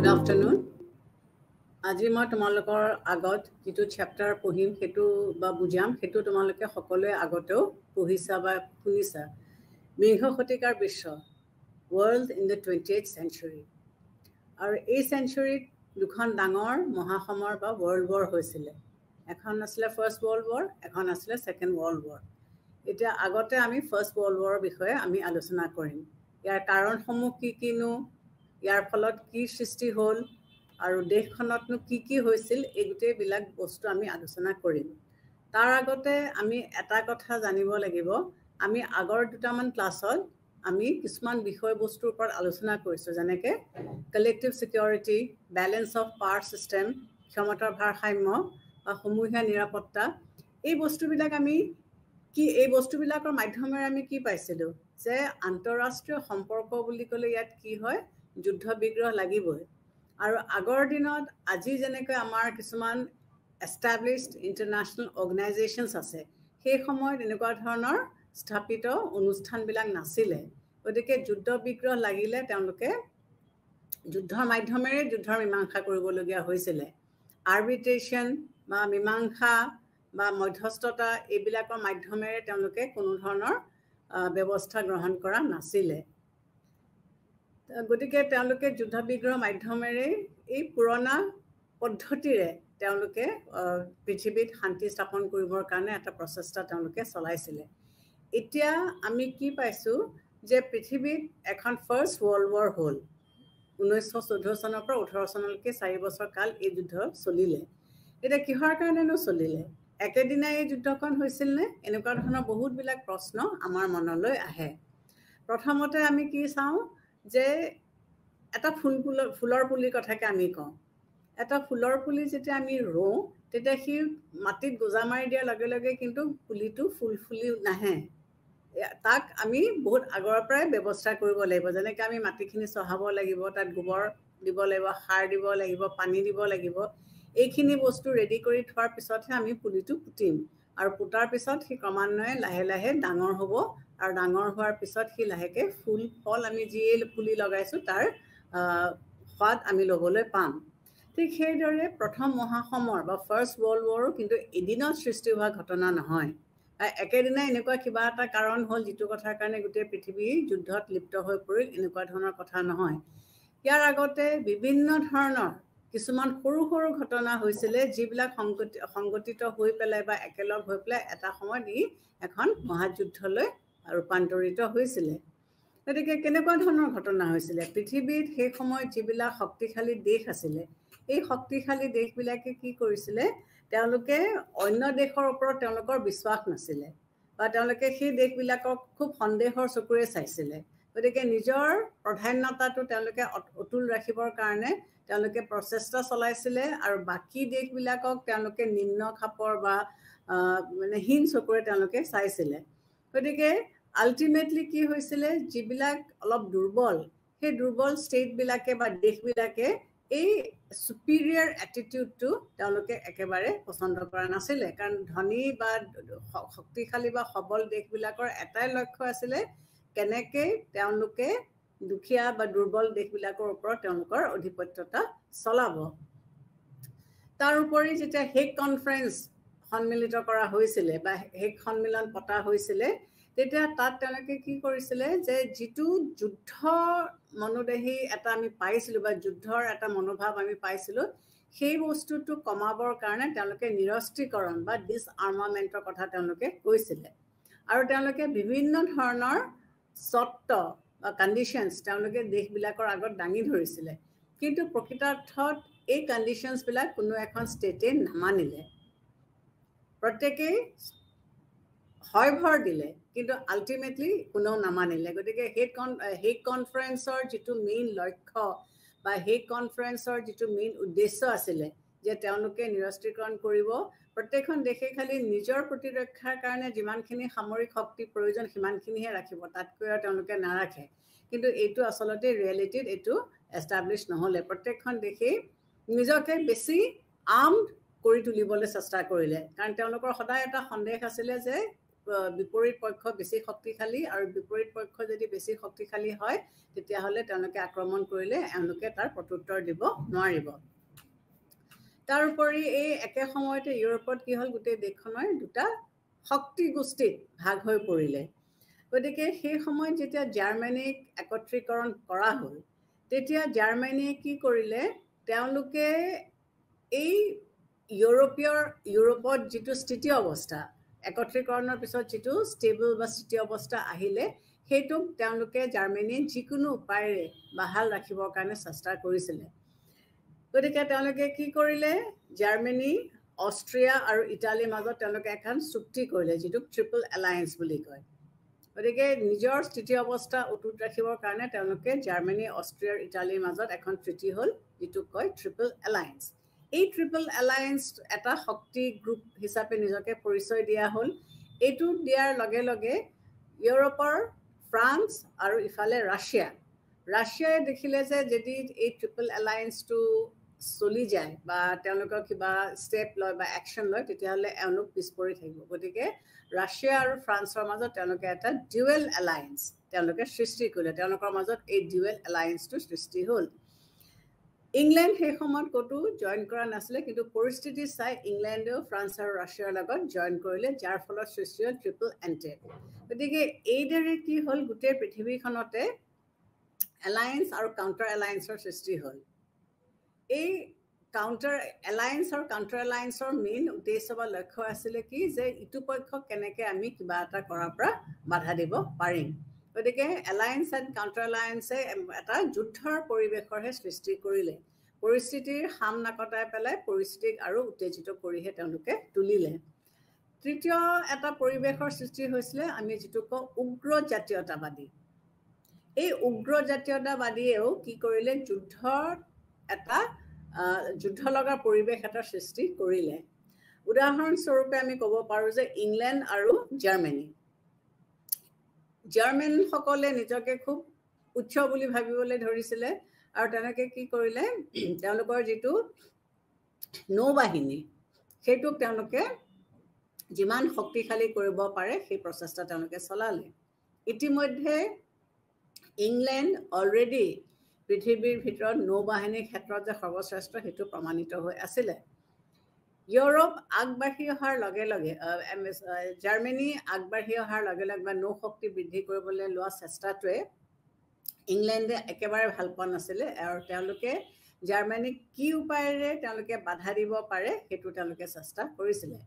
Good afternoon. আজি মই তোমালোকৰ আগত যেটো চ্যাপ্টাৰ পঢ়িম হেতু বা বুজাম হেতু তোমালোকে সকলোৱে আগতেও পঢ়িছা বা শুনিছা বিংশ শতিকাৰ বিশ্ব World in the 20th century আৰু এই সেঞ্চুৰীত দুখন ডাঙৰ মহাসমৰ বা World War হৈছিল এখন আছিল First World War এখন আছিল Second World War এতিয়া আগতে আমি First World War বিষয়ে আমি আলোচনা কৰিম ইয়াৰ কাৰণসমূহ কি কিনো ইয়াৰ ফলত কি সৃষ্টি হ'ল আৰু দেশখনতনো কি হৈছিল এই গোটেই বিলাক বস্তু আমি আলোচনা কৰিম তাৰ আগতে আমি এটা কথা জানিব লাগিব আমি আগৰ দুটামান ক্লাছত আমি কিছুমান বিষয় বস্তুৰ ওপৰত আলোচনা কৰিছো যেনেকে collective security balance of power system ক্ষমতাৰ ভাৰসাম্য বা সমূহীয়া নিৰাপত্তা এই বস্তুবিলাক আমি কি এই বস্তুবিলাকৰ মাধ্যমেৰে আমি কি পাইছিলো যে আন্তঃৰাষ্ট্ৰীয় সম্পৰ্ক বুলি ক'লে ইয়াত কি হয় যুদ্ধ বিগ্ৰহ লাগিবই আৰু আগৰ দিনত আজি যেনেকৈ আমাৰ কিছুমান established international organizations আছে সেই সময়ত এনেকুৱা ধৰণৰ স্থাপিত অনুষ্ঠানবিলাক নাছিলে গতিকে যুদ্ধ বিগ্ৰহ লাগিলে তেওঁলোকে যুদ্ধৰ মাধ্যমেৰে যুদ্ধৰ মীমাংসা কৰিবলগীয়া হৈছিল আৰ্বিট্ৰেশন বা মীমাংসা বা মধ্যস্থতা এইবিলাকৰ মাধ্যমেৰে তেওঁলোকে কোনো ধৰণৰ ব্যৱস্থা গ্ৰহণ কৰা নাছিলে গতিকে তেওঁলোকে যুদ্ধ বিগ্ৰহ মাধ্যমেৰে এই পুৰণা পদ্ধতিৰে তেওঁলোকে পৃথিৱীত শান্তি স্থাপন কৰিবৰ কাৰণে এটা প্ৰচেষ্টা তেওঁলোকে চলাইছিল এতিয়া আমি কি পাইছো যে পৃথিৱীত এখন ফাৰ্স্ট ওয়াৰ্ল্ড ওয়াৰ হ'ল 1914 চনৰ পৰা 18 চনলৈকে 4 বছৰ কাল এই যুদ্ধ চলিলে এটা কিহৰ কাৰণেনো চলিলে একেদিনাই এই যুদ্ধখন হৈছিল নে এনেকুৱা ধৰণৰ বহুত বিলাক প্ৰশ্ন আমাৰ মনলৈ আহে প্ৰথমতে আমি কি চাওঁ যে এটা ফুলৰ পুলিৰ কথাকে আমি কওঁ এটা ফুলৰ পুলি যেতিয়া আমি ৰোওঁ তেতিয়া কি মাটিত গোজা মাৰি দিয়াৰ লগে লগে কিন্তু পুলিটো ফুলি নাহে তাক আমি বহুত আগৰ পৰাই ব্যৱস্থা কৰিব লাগিব যেনেকৈ আমি মাটিখিনি চহাব লাগিব তাত গোবৰ দিব লাগিব সাৰ দিব লাগিব পানী দিব লাগিব এইখিনি বস্তু ৰেডি কৰি থোৱাৰ পিছতহে আমি পুলিটো পুতিম আৰু পুতাৰ পিছত সি ক্ৰমান্বয়ে লাহে লাহে ডাঙৰ হ'ব আৰু ডাঙৰ হোৱাৰ পিছত সি লাহেকে ফুল ফল আমি যি পুলি লগাইছো তাৰ সোৱাদ আমি লবলৈ পাম ঠিক সেইদৰে প্ৰথম মহাসমৰ বা ফাৰ্স্ট ওয়াৰ্ল্ড ওয়াৰো কিন্তু এদিনত সৃষ্টি হোৱা ঘটনা নহয় একেদিনাই এনেকুৱা কিবা এটা কাৰণ হ'ল যেটো কথাৰ কাৰণে গোটেই পৃথিৱী যুদ্ধত লিপ্ত হৈ পৰিল এনেকুৱা ধৰণৰ কথা নহয় ইয়াৰ আগতে বিভিন্ন ধৰণৰ কিছুমান সৰু সৰু ঘটনা হৈছিল যিবিলাক সংগঠিত হৈ পেলাই বা একেলগ হৈ পেলাই এটা সময়ত এখন মহাযুদ্ধলৈ ৰূপান্তৰিত হৈছিল গতিকে কেনেকুৱা ধৰণৰ ঘটনা হৈছিল পৃথিৱীত সেই সময়ত যিবিলাক শক্তিশালী দেশ আছিল এই শক্তিশালী দেশবিলাকে কি কৰিছিল তেওঁলোকে অন্য দেশৰ ওপৰত তেওঁলোকৰ বিশ্বাস নাছিল বা তেওঁলোকে সেই দেশবিলাকক খুব সন্দেহৰ চকুৰে চাইছিল গতিকে নিজৰ প্ৰধান্যতাটো তেওঁলোকে অতুল ৰাখিবৰ কাৰণে তেওঁলোকে প্ৰচেষ্টা চলাইছিল আৰু বাকি দেশবিলাকক তেওঁলোকে নিম্ন খাপৰ বা মানে হীন চকুৰে তেওঁলোকে চাইছিল গতিকে আলটিমেটলি কি হৈছিল যিবিলাক অলপ দুৰ্বল সেই দুৰ্বল ষ্টেট বিলাকে বা দেশ বিলাকে এই সুপিৰিয়ৰ এটিটিউডটো তেওঁলোকে একেবাৰে পছন্দ কৰা নাছিল কাৰণ ধনী বা শক্তিশালী বা সবল দেশবিলাকৰ এটাই লক্ষ্য আছিল কেনেকৈ তেওঁলোকে দুখীয়া বা দুৰ্বল দেশবিলাকৰ ওপৰত তেওঁলোকৰ অধিপত্যতা চলাব তাৰ উপৰি যেতিয়া হেগ কনফাৰেন্স সন্মিলিত কৰা হৈছিল বা হেগ সন্মিলন পতা হৈছিল তেতিয়া তাত তেওঁলোকে কি কৰিছিল যে যেটো যুদ্ধ মনোদেহী এটা আমি পাইছিলো বা যুদ্ধৰ এটা মনোভাৱ আমি পাইছিলো সেই বস্তুটো কমাবৰ কাৰণে তেওঁলোকে নিৰস্ত্ৰীকৰণ বা ডিসআৰ্মামেন্টৰ কথা তেওঁলোকে কৈছিল আৰু তেওঁলোকে বিভিন্ন ধৰণৰ চৰ্ত বা কন্ডিশনস তেওঁলোকে দেশবিলাকৰ আগত দাঙি ধৰিছিল কিন্তু প্ৰকৃতাৰ্থত এই কন্ডিশনস বিলাক কোনো এখন ষ্টেটে নামানিলে প্ৰত্যেকই হয় ভৰ দিলে কিন্তু আলটিমেটলি কোনো নামানিলে গতিকে হেগ কনফাৰেন্সৰ যেটো মেইন লক্ষ্য বা হেগ কনফাৰেন্সৰ যেটো মেইন উদ্দেশ্য আছিল যে তেওঁলোকে নিৰস্ত্ৰীকৰণ কৰিব প্ৰত্যেকখন দেশে খালি নিজৰ প্ৰতিৰক্ষাৰ কাৰণে যিমানখিনি সামৰিক শক্তি প্ৰয়োজন সিমানখিনিহে ৰাখিব তাতকৈ তেওঁলোকে নাৰাখে কিন্তু এইটো আসলতে ৰিয়েলিটিত এইটো এস্টাবলিশ নহলে প্ৰত্যেকখন দেশে নিজকে বেছি আৰ্মড কৰি তুলিবলৈ চেষ্টা কৰিলে কাৰণ তেওঁলোকৰ সদায় এটা সন্দেহ আছিল যে বিপৰীত পক্ষ বেছি শক্তিশালী আৰু বিপৰীত পক্ষ যদি বেছি শক্তিশালী হয় তেতিয়াহ'লে তেওঁলোকে আক্ৰমণ কৰিলে এওঁলোকে তাৰ প্ৰত্যুত্তৰ দিব নোৱাৰিব। তাৰোপৰি এই একে সময়তে ইউৰোপত কি হ'ল গোটেই দেশখনৰ দুটা শক্তি গোষ্ঠীত ভাগ হৈ পৰিলে। গতিকে সেই সময়ত যেতিয়া জাৰ্মানীক একত্ৰীকৰণ কৰা হ'ল তেতিয়া জাৰ্মানীয়ে কি কৰিলে তেওঁলোকে এই ইউৰোপত যিটো স্থিতি অৱস্থা একত্ৰীকৰণৰ পিছত যিটো ষ্টেবল বা স্থিতি অৱস্থা আহিলে সেইটোক তেওঁলোকে জাৰ্মানীয়ে যিকোনো উপায়েৰে বাহাল ৰাখিবৰ কাৰণে চেষ্টা কৰিছিলে। গতিকে তেওঁলোকে কি কৰিলে জাৰ্মানী অষ্ট্ৰিয়া আৰু ইটালীৰ মাজত তেওঁলোকে এখন চুক্তি কৰিলে যিটোক ট্ৰিপল এলায়েন্স বুলি কয়। গতিকে নিজৰ স্থিতি অৱস্থা অটুট ৰাখিবৰ কাৰণে তেওঁলোকে জাৰ্মানী অষ্ট্ৰিয়া আৰু ইটালীৰ মাজত এখন ট্ৰিটি হ'ল যিটোক কয় ট্ৰিপল এলায়েন্স। এই ট্ৰিপল এলায়েন্স এটা শক্তি গ্ৰুপ হিচাপে নিজকে পৰিচয় দিয়া হ'ল। এইটো দিয়াৰ লগে লগে ইউৰোপৰ ফ্ৰান্স আৰু ইফালে ৰাছিয়াই দেখিলে যে যদি এই ট্ৰিপল এলায়েন্সটো চলি যায় বা তেওঁলোকৰ কিবা ষ্টেপ লয় বা একশ্যন লয় তেতিয়াহ'লে এওঁলোক পিছ পৰি থাকিব। গতিকে ৰাছিয়া আৰু ফ্ৰান্সৰ মাজত তেওঁলোকে এটা ডিউৱেল এলায়েন্স তেওঁলোকে সৃষ্টি কৰিলে। তেওঁলোকৰ মাজত এই ডিউৱেল এলায়েন্সটো সৃষ্টি হ'ল। ইংলেণ্ড সেই সময়ত ক'তো জইন কৰা নাছিলে, কিন্তু পৰিস্থিতি চাই ইংলেণ্ডেও ফ্ৰান্স আৰু ৰাছিয়াৰ লগত জইন কৰিলে, যাৰ ফলত সৃষ্টি হ'ল ট্ৰিপল এণ্টেণ্ট। গতিকে এইদৰে কি হ'ল গোটেই পৃথিৱীখনতে এলায়েন্স আৰু কাউণ্টাৰ এলায়েন্সৰ সৃষ্টি হ'ল। এই কাউণ্টাৰ এলায়েন্স আৰু কাউণ্টাৰ এলায়েন্সৰ মেইন উদ্দেশ্য বা লক্ষ্য আছিলে কি যে ইটো পক্ষক কেনেকৈ আমি কিবা এটা কৰাৰ পৰা বাধা দিব পাৰিম। গতিকে এলায়েন্স এণ্ড কাউণ্টাৰ এলায়েন্সে এটা যুদ্ধৰ পৰিৱেশৰহে সৃষ্টি কৰিলে। পৰিস্থিতিৰ সাম নাকটাই পেলাই পৰিস্থিতিক আৰু উত্তেজিত কৰিহে তেওঁলোকে তুলিলে। তৃতীয় এটা পৰিৱেশৰ সৃষ্টি হৈছিলে আমি যিটো কওঁ উগ্ৰ জাতীয়তাবাদী। এই উগ্ৰ জাতীয়তাবাদীয়েও কি কৰিলে যুদ্ধ লগা পৰিৱেশ এটা সৃষ্টি কৰিলে। উদাহৰণস্বৰূপে আমি ক'ব পাৰোঁ যে ইংলেণ্ড আৰু জাৰ্মানসকলে নিজকে খুব উচ্চ বুলি ভাবিবলৈ ধৰিছিলে আৰু তেনেকৈ কি কৰিলে তেওঁলোকৰ যিটো নৌবাহিনী সেইটোক তেওঁলোকে যিমান শক্তিশালী কৰিব পাৰে সেই প্ৰচেষ্টা তেওঁলোকে চলালে। ইতিমধ্যে ইংলেণ্ড অলৰেডি পৃথিৱীৰ ভিতৰত নৌবাহিনীৰ ক্ষেত্ৰত যে সৰ্বশ্ৰেষ্ঠ সেইটো প্ৰমাণিত হৈ আছিলে। ইউৰোপ আগবাঢ়ি অহাৰ লগে লগে জাৰ্মানী আগবাঢ়ি অহাৰ লগে লগে বা নৌ শক্তি বৃদ্ধি কৰিবলৈ লোৱা চেষ্টাটোৱে ইংলেণ্ডে একেবাৰে ভাল পোৱা নাছিলে আৰু তেওঁলোকে জাৰ্মানীক কি উপায়েৰে তেওঁলোকে বাধা দিব পাৰে সেইটো তেওঁলোকে চেষ্টা কৰিছিলে।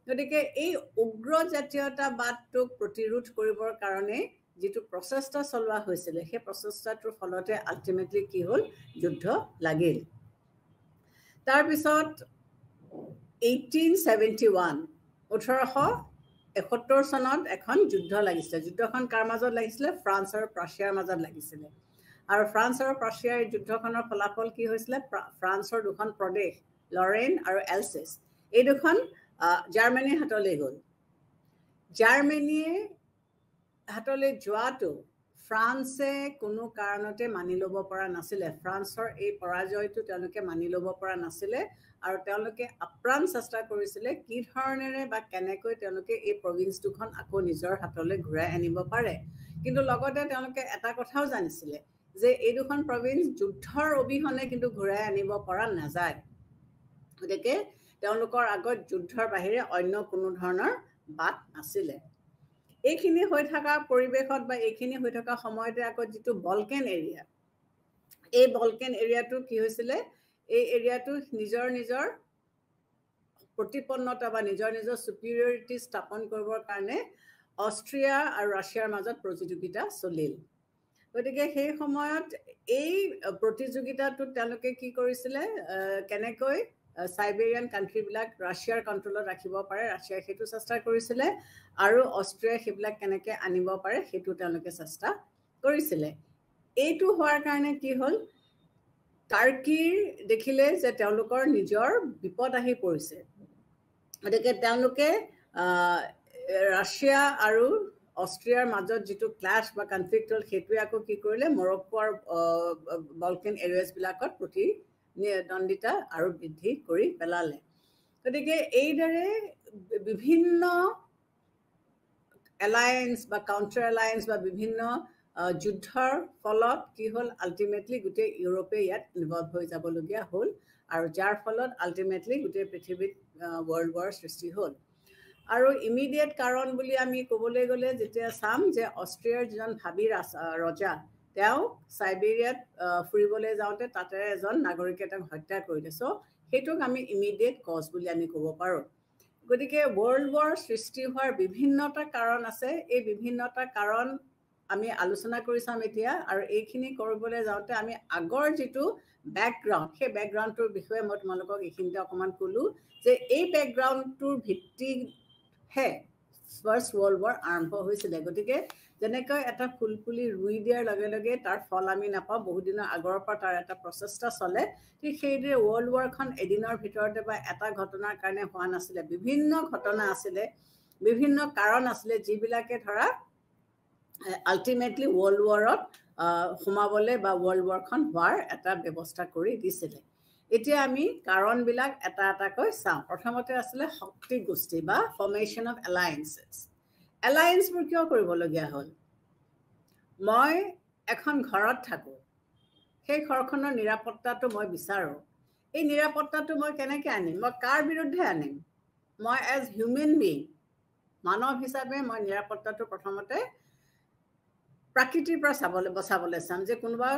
গতিকে এই উগ্ৰ জাতীয়তাবাদটোক প্ৰতিৰোধ কৰিবৰ কাৰণে যিটো প্ৰচেষ্টা চলোৱা হৈছিলে সেই প্ৰচেষ্টাটোৰ ফলতে আল্টিমেটলি কি হ'ল যুদ্ধ লাগিল। তাৰপিছত 1871 চনত এখন যুদ্ধ লাগিছিলে। যুদ্ধখন কাৰ মাজত লাগিছিলে? ফ্ৰান্স আৰু প্ৰাছিয়াৰ মাজত লাগিছিলে। আৰু ফ্ৰান্স আৰু প্ৰাছিয়াৰ যুদ্ধখনৰ ফলাফল কি হৈছিলে? ফ্ৰান্সৰ দুখন প্ৰদেশ লৰেইন আৰু এলছেছ এই দুখন জাৰ্মানীৰ হাতলৈ গ'ল। জাৰ্মানীয়ে হাতলৈ যোৱাটো ফ্ৰান্সে কোনো কাৰণতে মানি ল'ব পৰা নাছিলে। ফ্ৰান্সৰ এই পৰাজয়টো তেওঁলোকে মানি ল'ব পৰা নাছিলে আৰু তেওঁলোকে আপ্ৰাণ চেষ্টা কৰিছিলে কি ধৰণেৰে বা কেনেকৈ তেওঁলোকে এই প্ৰভিন্স দুখন আকৌ নিজৰ হাতলৈ ঘূৰাই আনিব পাৰে। কিন্তু লগতে তেওঁলোকে এটা কথাও জানিছিলে যে এই দুখন প্ৰভিন্স যুদ্ধৰ অবিহনে কিন্তু ঘূৰাই আনিব পৰা নাযায়। গতিকে তেওঁলোকৰ আগত যুদ্ধৰ বাহিৰে অন্য কোনো ধৰণৰ বাট নাছিলে। এইখিনি হৈ থকা পৰিৱেশত বা এইখিনি হৈ থকা সময়তে আকৌ যিটো বলকেন এৰিয়া, এই বলকেন এৰিয়াটো কি হৈছিলে? এই এৰিয়াটো নিজৰ প্ৰতিপন্নতা বা নিজৰ চুপিৰিয়ৰিটি স্থাপন কৰিবৰ কাৰণে অষ্ট্ৰিয়া আৰু ৰাছিয়াৰ মাজত প্ৰতিযোগিতা চলিল। গতিকে সেই সময়ত এই প্ৰতিযোগিতাটোত তেওঁলোকে কি কৰিছিলে কেনেকৈ সাইবেৰিয়ান কাণ্ট্ৰিবিলাক ৰাছিয়াৰ কণ্ট্ৰলত ৰাখিব পাৰে ৰাছিয়াই সেইটো চেষ্টা কৰিছিলে আৰু অষ্ট্ৰিয়াই সেইবিলাক কেনেকৈ আনিব পাৰে সেইটো তেওঁলোকে চেষ্টা কৰিছিলে। এইটো হোৱাৰ কাৰণে কি হ'ল টাৰ্কিৰ দেখিলে যে তেওঁলোকৰ নিজৰ বিপদ আহি পৰিছে। গতিকে তেওঁলোকে ৰাছিয়া আৰু অষ্ট্ৰিয়াৰ মাজত যিটো ক্লাছ বা কনফ্লিক্ট হ'ল সেইটোৱে আকৌ কি কৰিলে মৰক্কোৰ বলকেন এৰিয়াজবিলাকত প্ৰতিদ্বন্দ্বিতা আৰু বৃদ্ধি কৰি পেলালে। গতিকে এইদৰে বিভিন্ন এলায়েন্স বা কাউণ্টাৰ এলায়েন্স বা বিভিন্ন যুদ্ধৰ ফলত কি হ'ল আল্টিমেটলি গোটেই ইউৰোপে ইয়াত ইনভলভ হৈ যাবলগীয়া হ'ল আৰু যাৰ ফলত আল্টিমেটলি গোটেই পৃথিৱীত ৱৰ্ল্ড ৱাৰ সৃষ্টি হ'ল আৰু ইমিডিয়েট কাৰণ বুলি আমি ক'বলৈ গ'লে যেতিয়া চাম যে অষ্ট্ৰিয়াৰ যিজন ভাবী ৰজা তেওঁ সাইবেৰিয়াত ফুৰিবলৈ যাওঁতে তাতে এজন নাগৰিকে তেওঁক হত্যা কৰিলে চ' সেইটোক আমি ইমিডিয়েট কজ বুলি আমি ক'ব পাৰোঁ গতিকে ৱৰ্ল্ড ৱাৰ সৃষ্টি হোৱাৰ বিভিন্নটা কাৰণ আছে এই বিভিন্নটা কাৰণ আমি আলোচনা কৰি চাম এতিয়া আৰু এইখিনি কৰিবলৈ যাওঁতে আমি আগৰ যিটো বেকগ্ৰাউণ্ড সেই বেকগ্ৰাউণ্ডটোৰ বিষয়ে মই তোমালোকক এইখিনিতে অকণমান ক'লোঁ যে এই বেকগ্ৰাউণ্ডটোৰ ভিত্তিহে ফাৰ্ষ্ট ৱৰ্ল্ড ৱাৰ আৰম্ভ হৈছিলে গতিকে যেনেকৈ এটা ফুলপুলি ৰুই দিয়াৰ লগে লগে তাৰ ফল আমি নাপাওঁ বহুদিনৰ আগৰ পৰা তাৰ এটা প্ৰচেষ্টা চলে ঠিক সেইদৰে ৱৰ্ল্ড ৱাৰখন এদিনৰ ভিতৰতে বা এটা ঘটনাৰ কাৰণে হোৱা নাছিলে বিভিন্ন ঘটনা আছিলে বিভিন্ন কাৰণ আছিলে যিবিলাকে ধৰা আল্টিমেটলি ৱৰ্ল্ড ৱাৰত সোমাবলৈ বা ৱৰ্ল্ড ৱাৰখন হোৱাৰ এটা ব্যৱস্থা কৰি দিছিলে এতিয়া আমি কাৰণবিলাক এটা এটাকৈ চাওঁ প্ৰথমতে আছিলে শক্তি গোষ্ঠী বা ফৰ্মেশ্যন অফ এলায়েন্সেছ এলায়েন্সবোৰ কিয় কৰিবলগীয়া হ'ল মই এখন ঘৰত থাকোঁ সেই ঘৰখনৰ নিৰাপত্তাটো মই বিচাৰোঁ এই নিৰাপত্তাটো মই কেনেকৈ আনিম মই কাৰ বিৰুদ্ধে আনিম মই এজ হিউমেন বিং মানৱ হিচাপে মই নিৰাপত্তাটো প্ৰথমতে প্ৰাকৃতিৰ পৰা বচাবলৈ চাম যে কোনোবা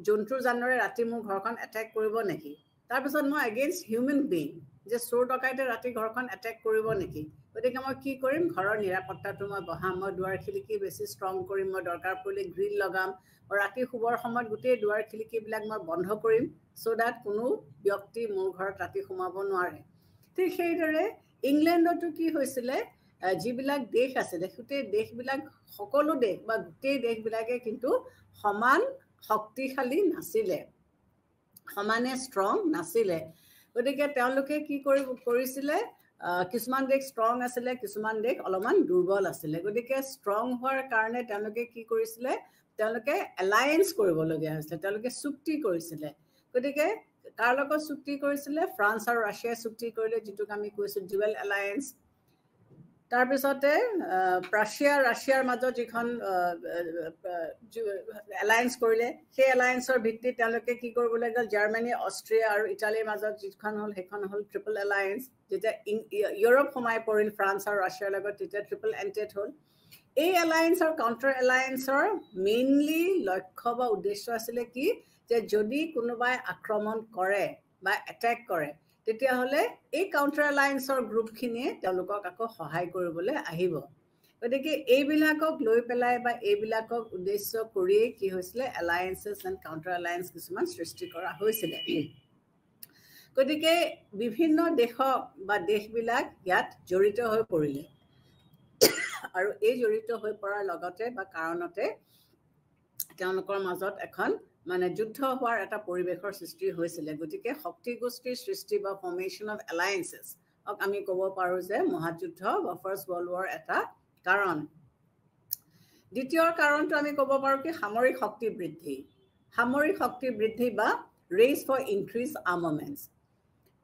জন্তুৰ জানৰে ৰাতি মোৰ ঘৰখন এটেক কৰিব নেকি তাৰপিছত মই এগেইনষ্ট হিউমেন বিং যে চোৰ ডকাইতে ৰাতি ঘৰখন এটেক কৰিব নেকি গতিকে মই কি কৰিম ঘৰৰ নিৰাপত্তাটো মই বঢ়াম মই দুৱাৰ খিৰিকী বেছি ষ্ট্ৰং কৰিম মই দৰকাৰ পৰিলে গ্ৰিল লগাম আৰু ৰাতি শুবৰ সময়ত গোটেই দুৱাৰ খিৰিকীবিলাক মই বন্ধ কৰিম চ' ডেট কোনো ব্যক্তি মোৰ ঘৰত ৰাতি সোমাব নোৱাৰে ঠিক সেইদৰে ইংলেণ্ডতো কি হৈছিলে যিবিলাক দেশ আছিলে গোটেই দেশবিলাক সকলো দেশ বা গোটেই দেশবিলাকে কিন্তু সমান শক্তিশালী নাছিলে সমানে ষ্ট্ৰং নাছিলে গতিকে তেওঁলোকে কি কৰিছিলে কিছুমান দেশ ষ্ট্ৰং আছিলে কিছুমান দেশ অলপমান দুৰ্বল আছিলে গতিকে ষ্ট্ৰং হোৱাৰ কাৰণে তেওঁলোকে কি কৰিছিলে তেওঁলোকে এলায়েন্স কৰিবলগীয়া হৈছিলে তেওঁলোকে চুক্তি কৰিছিলে গতিকে কাৰ লগত চুক্তি কৰিছিলে ফ্ৰান্স আৰু ৰাছিয়াই চুক্তি কৰিলে যিটোক আমি কৈছোঁ ডুৱেল এলায়েন্স তাৰপিছতে ৰাছিয়াৰ মাজত যিখন এলায়েন্স কৰিলে সেই এলায়েন্সৰ ভিত্তিত তেওঁলোকে কি কৰিবলৈ গ'ল জাৰ্মানী অষ্ট্ৰিয়া আৰু ইটালীৰ মাজত যিখন হ'ল সেইখন হ'ল ট্ৰিপল এলায়েন্স যেতিয়া ইউৰোপ সোমাই পৰিল ফ্ৰান্স আৰু ৰাছিয়াৰ লগত তেতিয়া ট্ৰিপল এণ্টেড হ'ল এই এলায়েন্স আৰু কাউণ্টাৰ এলায়েন্সৰ মেইনলি লক্ষ্য বা উদ্দেশ্য আছিলে কি যে যদি কোনোবাই আক্ৰমণ কৰে বা এটেক কৰে তেতিয়াহ'লে এই কাউণ্টাৰ এলায়েন্সৰ গ্ৰুপখিনিয়ে তেওঁলোকক আকৌ সহায় কৰিবলৈ আহিব গতিকে এইবিলাকক লৈ পেলাই বা এইবিলাকক উদ্দেশ্য কৰিয়েই কি হৈছিলে এলায়েন্সেছ এণ্ড কাউণ্টাৰ এলায়েন্স কিছুমান সৃষ্টি কৰা হৈছিলে গতিকে বিভিন্ন দেশক বা দেশবিলাক ইয়াত জড়িত হৈ পৰিলে আৰু এই জড়িত হৈ পৰাৰ লগতে বা কাৰণতে তেওঁলোকৰ মাজত এখন মানে যুদ্ধ হোৱাৰ এটা পৰিৱেশৰ সৃষ্টি হৈছিলে গতিকে শক্তি গোষ্ঠীৰ সৃষ্টি বা ফৰ্মেশ্যন অফ এলায়েন্সেছ আমি ক'ব পাৰোঁ যে মহাযুদ্ধ বা ফাৰ্ষ্ট ৱৰ্ল্ড ৱাৰ এটা কাৰণ দ্বিতীয় কাৰণটো আমি ক'ব পাৰোঁ কি সামৰিক শক্তি বৃদ্ধি বা ৰেইজ ফৰ ইনক্ৰিজ আৰ্মামেণ্টছ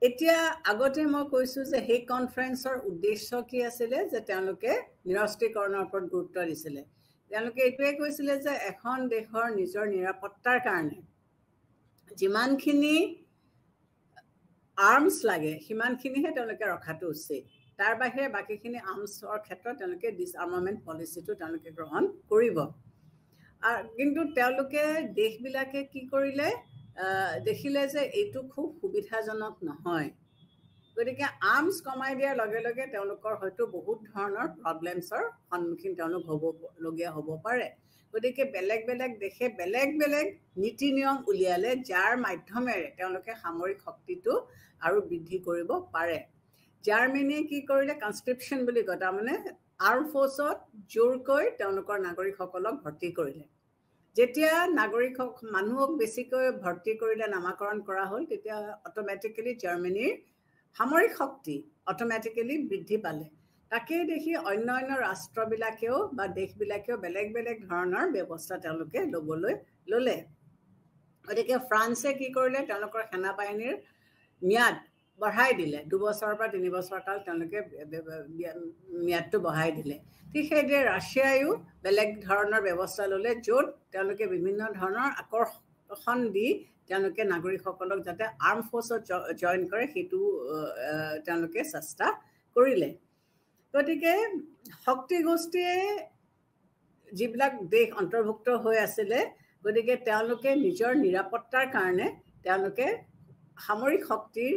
এতিয়া আগতে মই কৈছোঁ যে সেই কনফাৰেন্সৰ উদ্দেশ্য কি আছিলে যে তেওঁলোকে নিৰস্ত্ৰীকৰণৰ ওপৰত গুৰুত্ব দিছিলে তেওঁলোকে এইটোৱে কৈছিলে যে এখন দেশৰ নিজৰ নিৰাপত্তাৰ কাৰণে যিমানখিনি আৰ্মছ লাগে সিমানখিনিহে তেওঁলোকে ৰখাটো উচিত তাৰ বাহিৰে বাকীখিনি আৰ্মছৰ ক্ষেত্ৰত তেওঁলোকে ডিছআৰ্মামেণ্ট পলিচিটো তেওঁলোকে গ্ৰহণ কৰিব কিন্তু তেওঁলোকে দেশবিলাকে কি কৰিলে দেখিলে যে এইটো খুব সুবিধাজনক নহয় গতিকে আৰ্মছ কমাই দিয়াৰ লগে লগে তেওঁলোকৰ হয়তো বহুত ধৰণৰ প্ৰব্লেমছৰ সন্মুখীন তেওঁলোক হ'বলগীয়া হ'ব পাৰে গতিকে বেলেগ বেলেগ দেশে বেলেগ বেলেগ নীতি নিয়ম উলিয়ালে যাৰ মাধ্যমেৰে তেওঁলোকে সামৰিক শক্তিটো আৰু বৃদ্ধি কৰিব পাৰে জাৰ্মানীয়ে কি কৰিলে কনস্ক্ৰিপশ্যন বুলি কয় তাৰমানে আৰ্ম ফ'ৰ্চত জোৰকৈ তেওঁলোকৰ নাগৰিকসকলক ভৰ্তি কৰিলে যেতিয়া মানুহক বেছিকৈ ভৰ্তি কৰিলে নামাকৰণ কৰা হ'ল তেতিয়া অট'মেটিকেলি জাৰ্মানীৰ সামৰিক শক্তি অট'মেটিকেলি বৃদ্ধি পালে তাকেই দেখি অন্য ৰাষ্ট্ৰবিলাকেও বা দেশবিলাকেও বেলেগ বেলেগ ধৰণৰ ব্যৱস্থা তেওঁলোকে ল'বলৈ ল'লে গতিকে ফ্ৰান্সে কি কৰিলে তেওঁলোকৰ সেনা বাহিনীৰ ম্যাদ বঢ়াই দিলে 2 বছৰৰ পৰা 3 বছৰ কাল তেওঁলোকে ম্যাদটো বঢ়াই দিলে ঠিক সেইদৰে ৰাছিয়ায়ো বেলেগ ধৰণৰ ব্যৱস্থা ল'লে য'ত তেওঁলোকে বিভিন্ন ধৰণৰ আকৰ্ষণ দি তেওঁলোকে নাগৰিকসকলক যাতে আৰ্ম ফ'ৰ্চত জইন কৰে সেইটো তেওঁলোকে চেষ্টা কৰিলে গতিকে শক্তি গোষ্ঠীয়ে যিবিলাক দেশ অন্তৰ্ভুক্ত হৈ আছিলে গতিকে তেওঁলোকে নিজৰ নিৰাপত্তাৰ কাৰণে তেওঁলোকে সামৰিক শক্তিৰ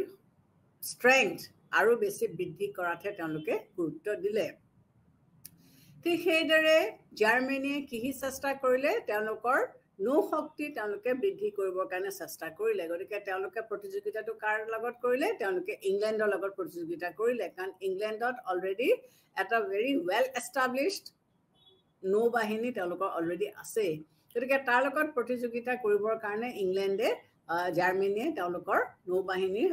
ষ্ট্ৰেংথ আৰু বেছি বৃদ্ধি কৰাতহে তেওঁলোকে গুৰুত্ব দিলে ঠিক সেইদৰে জাৰ্মানীয়ে কি চেষ্টা কৰিলে তেওঁলোকৰ নৌ শক্তি তেওঁলোকে বৃদ্ধি কৰিবৰ কাৰণে চেষ্টা কৰিলে গতিকে তেওঁলোকে প্ৰতিযোগিতাটো কাৰ লগত কৰিলে তেওঁলোকে ইংলেণ্ডৰ লগত প্ৰতিযোগিতা কৰিলে কাৰণ ইংলেণ্ডত অলৰেডি এটা ভেৰি ৱেল এষ্টাব্লিছড নৌ বাহিনী তেওঁলোকৰ অলৰেডি আছে গতিকে তাৰ লগত প্ৰতিযোগিতা কৰিবৰ কাৰণে ইংলেণ্ডে জাৰ্মানীয়ে তেওঁলোকৰ নৌ বাহিনী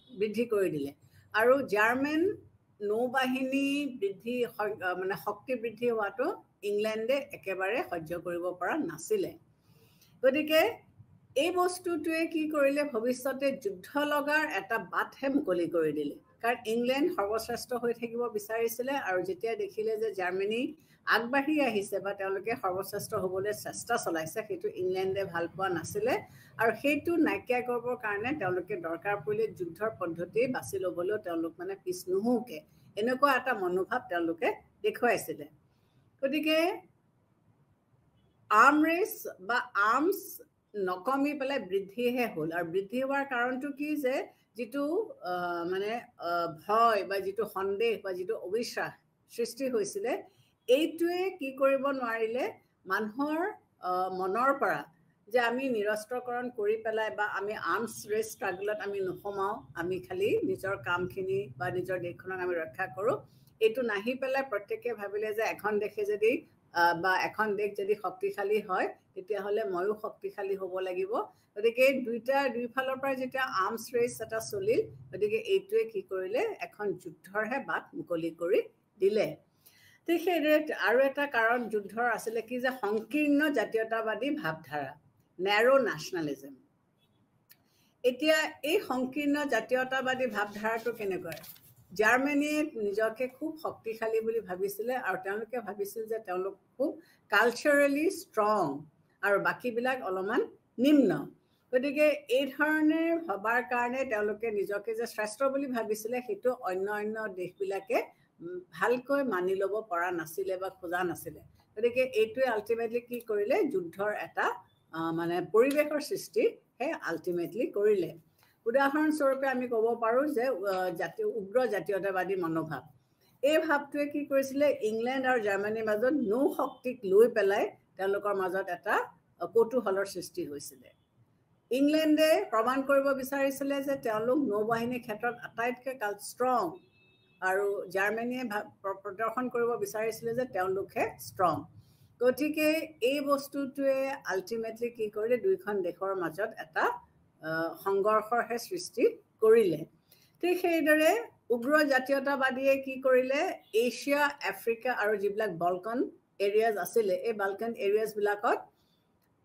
বৃদ্ধি কৰি দিলে আৰু জাৰ্মান নৌ বাহিনী বৃদ্ধি মানে শক্তি বৃদ্ধি হোৱাটো ইংলেণ্ডে একেবাৰে সহ্য কৰিব পৰা নাছিলে গতিকে এই বস্তুটোৱে কি কৰিলে ভৱিষ্যতে যুদ্ধ লগাৰ এটা বাটহে মুকলি কৰি দিলে কাৰণ ইংলেণ্ড সৰ্বশ্ৰেষ্ঠ হৈ থাকিব বিচাৰিছিলে আৰু যেতিয়া দেখিলে যে জাৰ্মানী আগবাঢ়ি আহিছে বা তেওঁলোকে সৰ্বশ্ৰেষ্ঠ হ'বলৈ চেষ্টা চলাইছে সেইটো ইংলেণ্ডে ভাল পোৱা নাছিলে আৰু সেইটো নাইকিয়া কৰিবৰ কাৰণে তেওঁলোকে দৰকাৰ পৰিলে যুদ্ধৰ পদ্ধতি বাছি ল'বলৈও তেওঁলোক মানে পিছ নোহোকে এনেকুৱা এটা মনোভাৱ তেওঁলোকে দেখুৱাইছিলে গতিকে আৰ্ম ৰেচ বা আৰ্মছ নকমি পেলাই বৃদ্ধিহে হ'ল আৰু বৃদ্ধি হোৱাৰ কাৰণটো কি যে যিটো মানে ভয় বা যিটো সন্দেহ বা যিটো অবিশ্বাস সৃষ্টি হৈছিলে এইটোৱে কি কৰিব নোৱাৰিলে মানুহৰ মনৰ পৰা যে আমি নিৰস্ত্ৰকৰণ কৰি পেলাই বা আমি আৰ্মছ ৰেচ ষ্ট্ৰাগলত আমি নোসোমাওঁ আমি খালি নিজৰ কামখিনি বা নিজৰ দেশখনক আমি ৰক্ষা কৰোঁ এইটো নাহি পেলাই প্ৰত্যেকে ভাবিলে যে এখন দেশে যদি বা এখন দেশ যদি শক্তিশালী হয় তেতিয়াহ'লে ময়ো শক্তিশালী হ'ব লাগিব গতিকে দুইফালৰ পৰা যেতিয়া আৰ্মছ ৰেচ এটা চলিল গতিকে এইটোৱে কি কৰিলে এখন যুদ্ধৰহে বাট মুকলি কৰি দিলে ঠিক সেইদৰে আৰু এটা কাৰণ যুদ্ধৰ আছিলে কি যে সংকীৰ্ণ জাতীয়তাবাদী ভাৱধাৰা নেৰো নেশ্যনেলিজম এতিয়া এই সংকীৰ্ণ জাতীয়তাবাদী ভাৱধাৰাটো কেনেকুৱা জাৰ্মানীয়ে নিজকে খুব শক্তিশালী বুলি ভাবিছিলে আৰু তেওঁলোকে ভাবিছিল যে তেওঁলোক খুব কালচাৰেলি ষ্ট্ৰং আৰু বাকীবিলাক অলপমান নিম্ন গতিকে এই ধৰণে ভবাৰ কাৰণে তেওঁলোকে নিজকে যে শ্ৰেষ্ঠ বুলি ভাবিছিলে সেইটো অন্য দেশবিলাকে ভালকৈ মানি ল'ব পৰা নাছিলে বা খোজা নাছিলে গতিকে এইটোৱে আল্টিমেটলি কি কৰিলে যুদ্ধৰ এটা মানে পৰিৱেশৰ সৃষ্টি হে আল্টিমেটলি কৰিলে উদাহৰণস্বৰূপে আমি ক'ব পাৰোঁ যে উগ্ৰ জাতীয়তাবাদী মনোভাৱ এই ভাৱটোৱে কি কৰিছিলে ইংলেণ্ড আৰু জাৰ্মানীৰ মাজত নৌ শক্তিক লৈ পেলাই তেওঁলোকৰ মাজত এটা কৌতূহলৰ সৃষ্টি হৈছিলে ইংলেণ্ডে প্ৰমাণ কৰিব বিচাৰিছিলে যে তেওঁলোক নৌবাহিনীৰ ক্ষেত্ৰত আটাইতকৈ ষ্ট্ৰং আৰু জাৰ্মানীয়ে প্ৰদৰ্শন কৰিব বিচাৰিছিলে যে তেওঁলোকহে ষ্ট্ৰং গতিকে এই বস্তুটোৱে আল্টিমেটলি কি কৰিলে দুইখন দেশৰ মাজত এটা সংঘৰ্ষৰহে সৃষ্টি কৰিলে ঠিক সেইদৰে উগ্ৰ জাতীয়তাবাদীয়ে কি কৰিলে এছিয়া আফ্ৰিকা আৰু যিবিলাক বালকান এৰিয়াজ আছিলে এই বালকান এৰিয়াজবিলাকত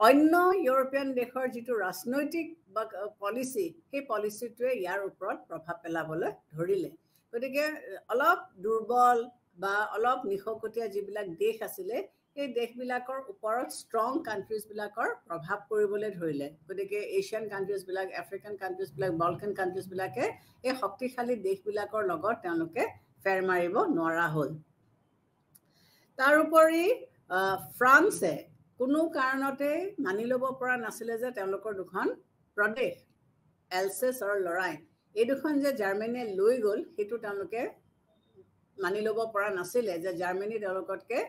অন্য ইউৰোপীয়ান দেশৰ যিটো ৰাজনৈতিক বা পলিচি সেই পলিচিটোৱে ইয়াৰ ওপৰত প্ৰভাৱ পেলাবলৈ ধৰিলে গতিকে অলপ দুৰ্বল বা অলপ নিশকতীয়া যিবিলাক দেশ আছিলে এই দেশবিলাকৰ ওপৰত ষ্ট্ৰং কাণ্ট্ৰিজবিলাকৰ প্ৰভাৱ পৰিবলৈ ধৰিলে গতিকে এছিয়ান কাণ্ট্ৰিজবিলাক আফ্ৰিকান কাণ্ট্ৰিজবিলাক বালকান কাণ্ট্ৰিজবিলাকে এই শক্তিশালী দেশবিলাকৰ লগত তেওঁলোকে ফেৰ মাৰিব নোৱাৰা হ'ল তাৰোপৰি ফ্ৰান্সে কোনো কাৰণতে মানি ল'ব পৰা নাছিলে যে তেওঁলোকৰ দুখন প্ৰদেশ এলছেছ আৰু লৰাইন এই দুখন যে জাৰ্মানীয়ে লৈ গ'ল সেইটো তেওঁলোকে মানি ল'ব পৰা নাছিলে যে জাৰ্মানী তেওঁলোকতকে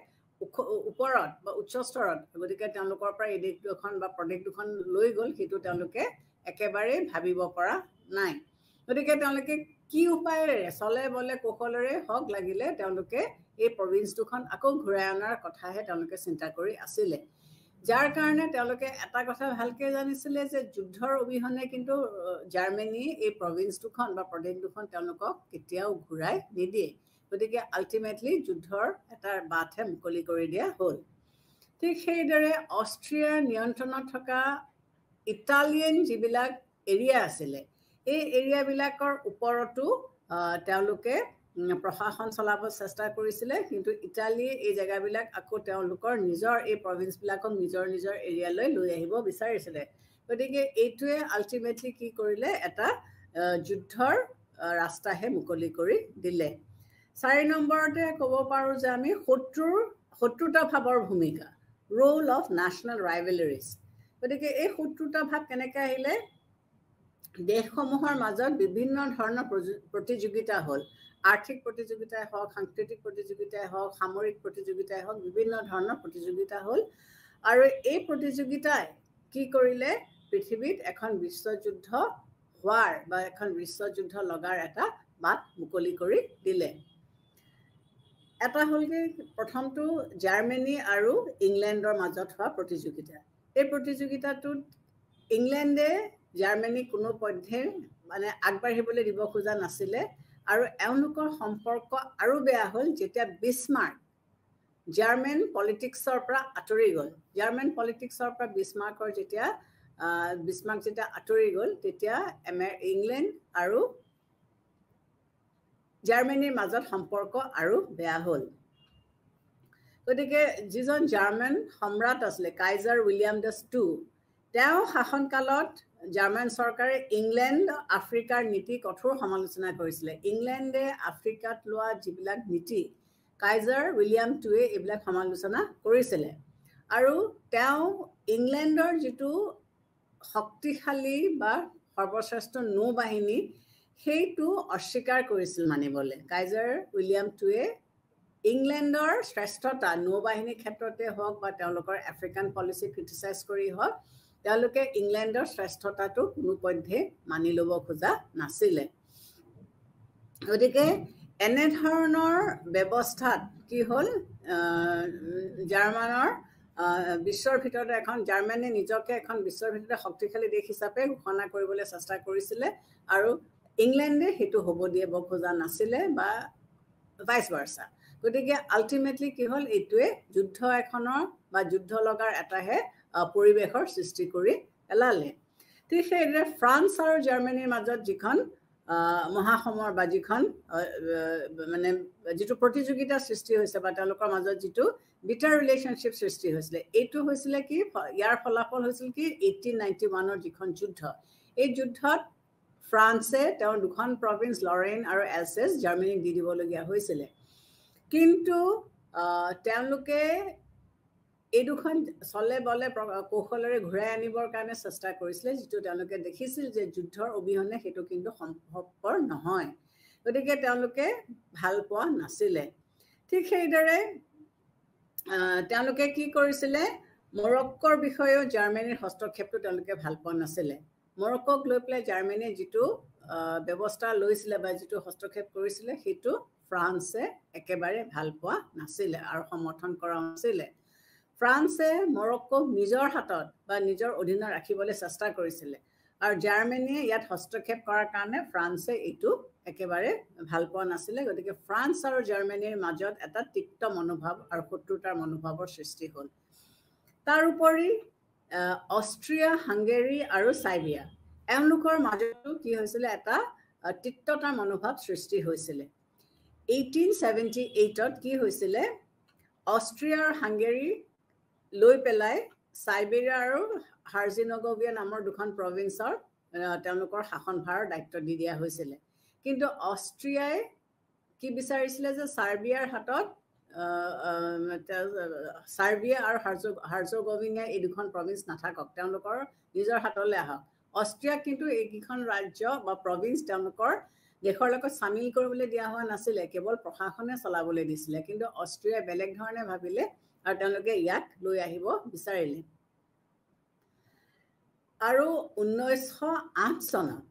ওপৰত বা উচ্চ স্তৰত গতিকে তেওঁলোকৰ পৰা এই দেশ দুখন বা প্ৰদেশ দুখন লৈ গ'ল সেইটো তেওঁলোকে একেবাৰে ভাবিব পৰা নাই গতিকে তেওঁলোকে কি উপায়েৰে চলে বলে কৌশলেৰে হওক লাগিলে তেওঁলোকে এই প্ৰভিন্স দুখন আকৌ ঘূৰাই অনাৰ কথাহে তেওঁলোকে চিন্তা কৰি আছিলে যাৰ কাৰণে তেওঁলোকে এটা কথা ভালকৈ জানিছিলে যে যুদ্ধৰ অবিহনে কিন্তু জাৰ্মানী এই প্ৰভিন্স দুখন বা প্ৰদেশ দুখন তেওঁলোকক কেতিয়াও ঘূৰাই নিদিয়ে গতিকে আল্টিমেটলি যুদ্ধৰ এটা বাটহে মুকলি কৰি দিয়া হ'ল ঠিক সেইদৰে অষ্ট্ৰিয়াৰ নিয়ন্ত্ৰণত থকা ইটালিয়ান যিবিলাক এৰিয়া আছিলে এই এৰিয়াবিলাকৰ ওপৰতো তেওঁলোকে প্ৰশাসন চলাব চেষ্টা কৰিছিলে কিন্তু ইটালীয়ে এই জেগাবিলাক আকৌ তেওঁলোকৰ নিজৰ এই প্ৰভিন্সবিলাকক নিজৰ নিজৰ এৰিয়ালৈ লৈ আহিব বিচাৰিছিলে গতিকে এইটোৱে আল্টিমেটলি কি কৰিলে এটা যুদ্ধৰ ৰাস্তাহে মুকলি কৰি দিলে 4 নম্বৰতে ক'ব পাৰো যে আমি শত্ৰুতা ভাৱৰ ভূমিকা ৰোল অফ নেশ্যনেল ৰাইভেলাৰিজ গতিকে এই শত্ৰুতা ভাৱ কেনেকৈ আহিলে দেশসমূহৰ মাজত বিভিন্ন ধৰণৰ প্ৰতিযোগিতা হ'ল আৰ্থিক প্ৰতিযোগিতাই হওক সাংস্কৃতিক প্ৰতিযোগিতাই হওক সামৰিক প্ৰতিযোগিতাই হওক বিভিন্ন ধৰণৰ প্ৰতিযোগিতা হ'ল আৰু এই প্ৰতিযোগিতাই কি কৰিলে পৃথিৱীত এখন বিশ্বযুদ্ধ হোৱাৰ বা এখন বিশ্বযুদ্ধ লগাৰ এটা বাট মুকলি কৰি দিলে এটা হ'ল কি প্ৰথমটো জাৰ্মানী আৰু ইংলেণ্ডৰ মাজত হোৱা প্ৰতিযোগিতা এই প্ৰতিযোগিতাটোত ইংলেণ্ডে জাৰ্মানী কোনো পধ্যে মানে আগবাঢ়িবলৈ দিব খোজা নাছিলে আৰু এওঁলোকৰ সম্পৰ্ক আৰু বেয়া হ'ল যেতিয়া বিছমাৰ্ক জাৰ্মান পলিটিক্সৰ পৰা আঁতৰি গ'ল জাৰ্মান পলিটিক্সৰ পৰা বিছমাৰ্কৰ যেতিয়া আঁতৰি গ'ল তেতিয়া ইংলেণ্ড আৰু জাৰ্মানীৰ মাজত সম্পৰ্ক আৰু বেয়া হ'ল গতিকে যিজন জাৰ্মান সম্ৰাট আছিলে কাইজাৰ উইলিয়াম II তেওঁ শাসনকালত জাৰ্মান চৰকাৰে ইংলেণ্ড আফ্ৰিকাৰ নীতি কঠোৰ সমালোচনা কৰিছিলে ইংলেণ্ডে আফ্ৰিকাত লোৱা যিবিলাক নীতি কাইজাৰ উইলিয়াম IIয়ে এইবিলাক সমালোচনা কৰিছিলে আৰু তেওঁ ইংলেণ্ডৰ যিটো শক্তিশালী বা সৰ্বশ্ৰেষ্ঠ নৌবাহিনী সেইটো অস্বীকাৰ কৰিছিল মানিবলৈ কাইজাৰ উইলিয়াম IIয়ে ইংলেণ্ডৰ শ্ৰেষ্ঠতা নৌবাহিনীৰ ক্ষেত্ৰতে হওক বা তেওঁলোকৰ আফ্ৰিকান পলিচি ক্ৰিটিচাইজ কৰি হওক তেওঁলোকে ইংলেণ্ডৰ শ্ৰেষ্ঠতাটো কোনো পধ্যে মানি ল'ব খোজা নাছিলে গতিকে এনেধৰণৰ ব্যৱস্থাত কি হ'ল জাৰ্মানৰ বিশ্বৰ ভিতৰতে এখন জাৰ্মানে নিজকে এখন বিশ্বৰ ভিতৰতে শক্তিশালী দেশ হিচাপে ঘোষণা কৰিবলৈ চেষ্টা কৰিছিলে আৰু ইংলেণ্ডে সেইটো হ'ব দিব খোজা নাছিলে বা ভাইচ ভাৰ্চা গতিকে আল্টিমেটলি কি হ'ল এইটোৱে যুদ্ধ এখনৰ বা যুদ্ধ লগাৰ এটাহে পৰিৱেশৰ সৃষ্টি কৰি পেলালে ঠিক সেইদৰে ফ্ৰান্স আৰু জাৰ্মানীৰ মাজত যিখন মহাসমৰ বা যিখন মানে যিটো প্ৰতিযোগিতা সৃষ্টি হৈছে বা তেওঁলোকৰ মাজত যিটো বিটাৰ ৰিলেশ্যনশ্বিপ সৃষ্টি হৈছিলে এইটো হৈছিলে কি ইয়াৰ ফলাফল হৈছিল কি 1891ৰ যিখন যুদ্ধ এই যুদ্ধত ফ্ৰান্সে তেওঁৰ দুখন প্ৰভিন্স লৰেইন আৰু এলছেছ জাৰ্মানীক দি দিবলগীয়া হৈছিলে কিন্তু তেওঁলোকে এই দুখন চলে বলে কৌশলেৰে ঘূৰাই আনিবৰ কাৰণে চেষ্টা কৰিছিলে যিটো তেওঁলোকে দেখিছিল যে যুদ্ধৰ অবিহনে সেইটো কিন্তু সম্ভৱপৰ নহয় গতিকে তেওঁলোকে ভাল পোৱা নাছিলে ঠিক সেইদৰে তেওঁলোকে কি কৰিছিলে মৰক্কোৰ বিষয়েও জাৰ্মানীৰ হস্তক্ষেপটো তেওঁলোকে ভাল পোৱা নাছিলে মৰক্কোক লৈ পেলাই জাৰ্মানীয়ে যিটো ব্যৱস্থা লৈছিলে বা যিটো হস্তক্ষেপ কৰিছিলে সেইটো ফ্ৰান্সে একেবাৰে ভাল পোৱা নাছিলে আৰু সমৰ্থন কৰা নাছিলে ফ্ৰান্সে মৰক্কোক নিজৰ হাতত বা নিজৰ অধীনত ৰাখিবলৈ চেষ্টা কৰিছিলে আৰু জাৰ্মানীয়ে ইয়াত হস্তক্ষেপ কৰাৰ কাৰণে ফ্ৰান্সে এইটো একেবাৰে ভাল পোৱা নাছিলে গতিকে ফ্ৰান্স আৰু জাৰ্মানীৰ মাজত এটা তিক্ত মনোভাৱ আৰু শত্ৰুতাৰ মনোভাৱৰ সৃষ্টি হ'ল তাৰ উপৰি অষ্ট্ৰিয়া হাংগেৰী আৰু চাইবিয়া এওঁলোকৰ মাজতো কি হৈছিলে এটা তিক্ততাৰ মনোভাৱ সৃষ্টি হৈছিলে 1878ত কি হৈছিলে অষ্ট্ৰিয়া আৰু হাংগেৰী লৈ পেলাই চাইবেৰিয়া আৰু হাৰ্জিনগোভিয়া নামৰ দুখন প্ৰভিন্সৰ তেওঁলোকৰ শাসনভাৰৰ দায়িত্ব দি দিয়া হৈছিলে কিন্তু অষ্ট্ৰিয়াই কি বিচাৰিছিলে যে সাৰ্বিয়াৰ হাতত সাৰ্বিয়া আৰু হাৰ্জগোভিনা এই দুখন প্ৰভিন্স নাথাকক তেওঁলোকৰ নিজৰ হাতলৈ আহক অষ্ট্ৰিয়া কিন্তু এইকেইখন ৰাজ্য বা প্ৰভিন্স তেওঁলোকৰ দেশৰ লগত সামিল কৰিবলৈ দিয়া হোৱা নাছিলে কেৱল প্ৰশাসনে চলাবলৈ দিছিলে কিন্তু অষ্ট্ৰিয়াই বেলেগ ধৰণে ভাবিলে আৰু তেওঁলোকে ইয়াক লৈ আহিব বিচাৰিলে আৰু 1908 চনত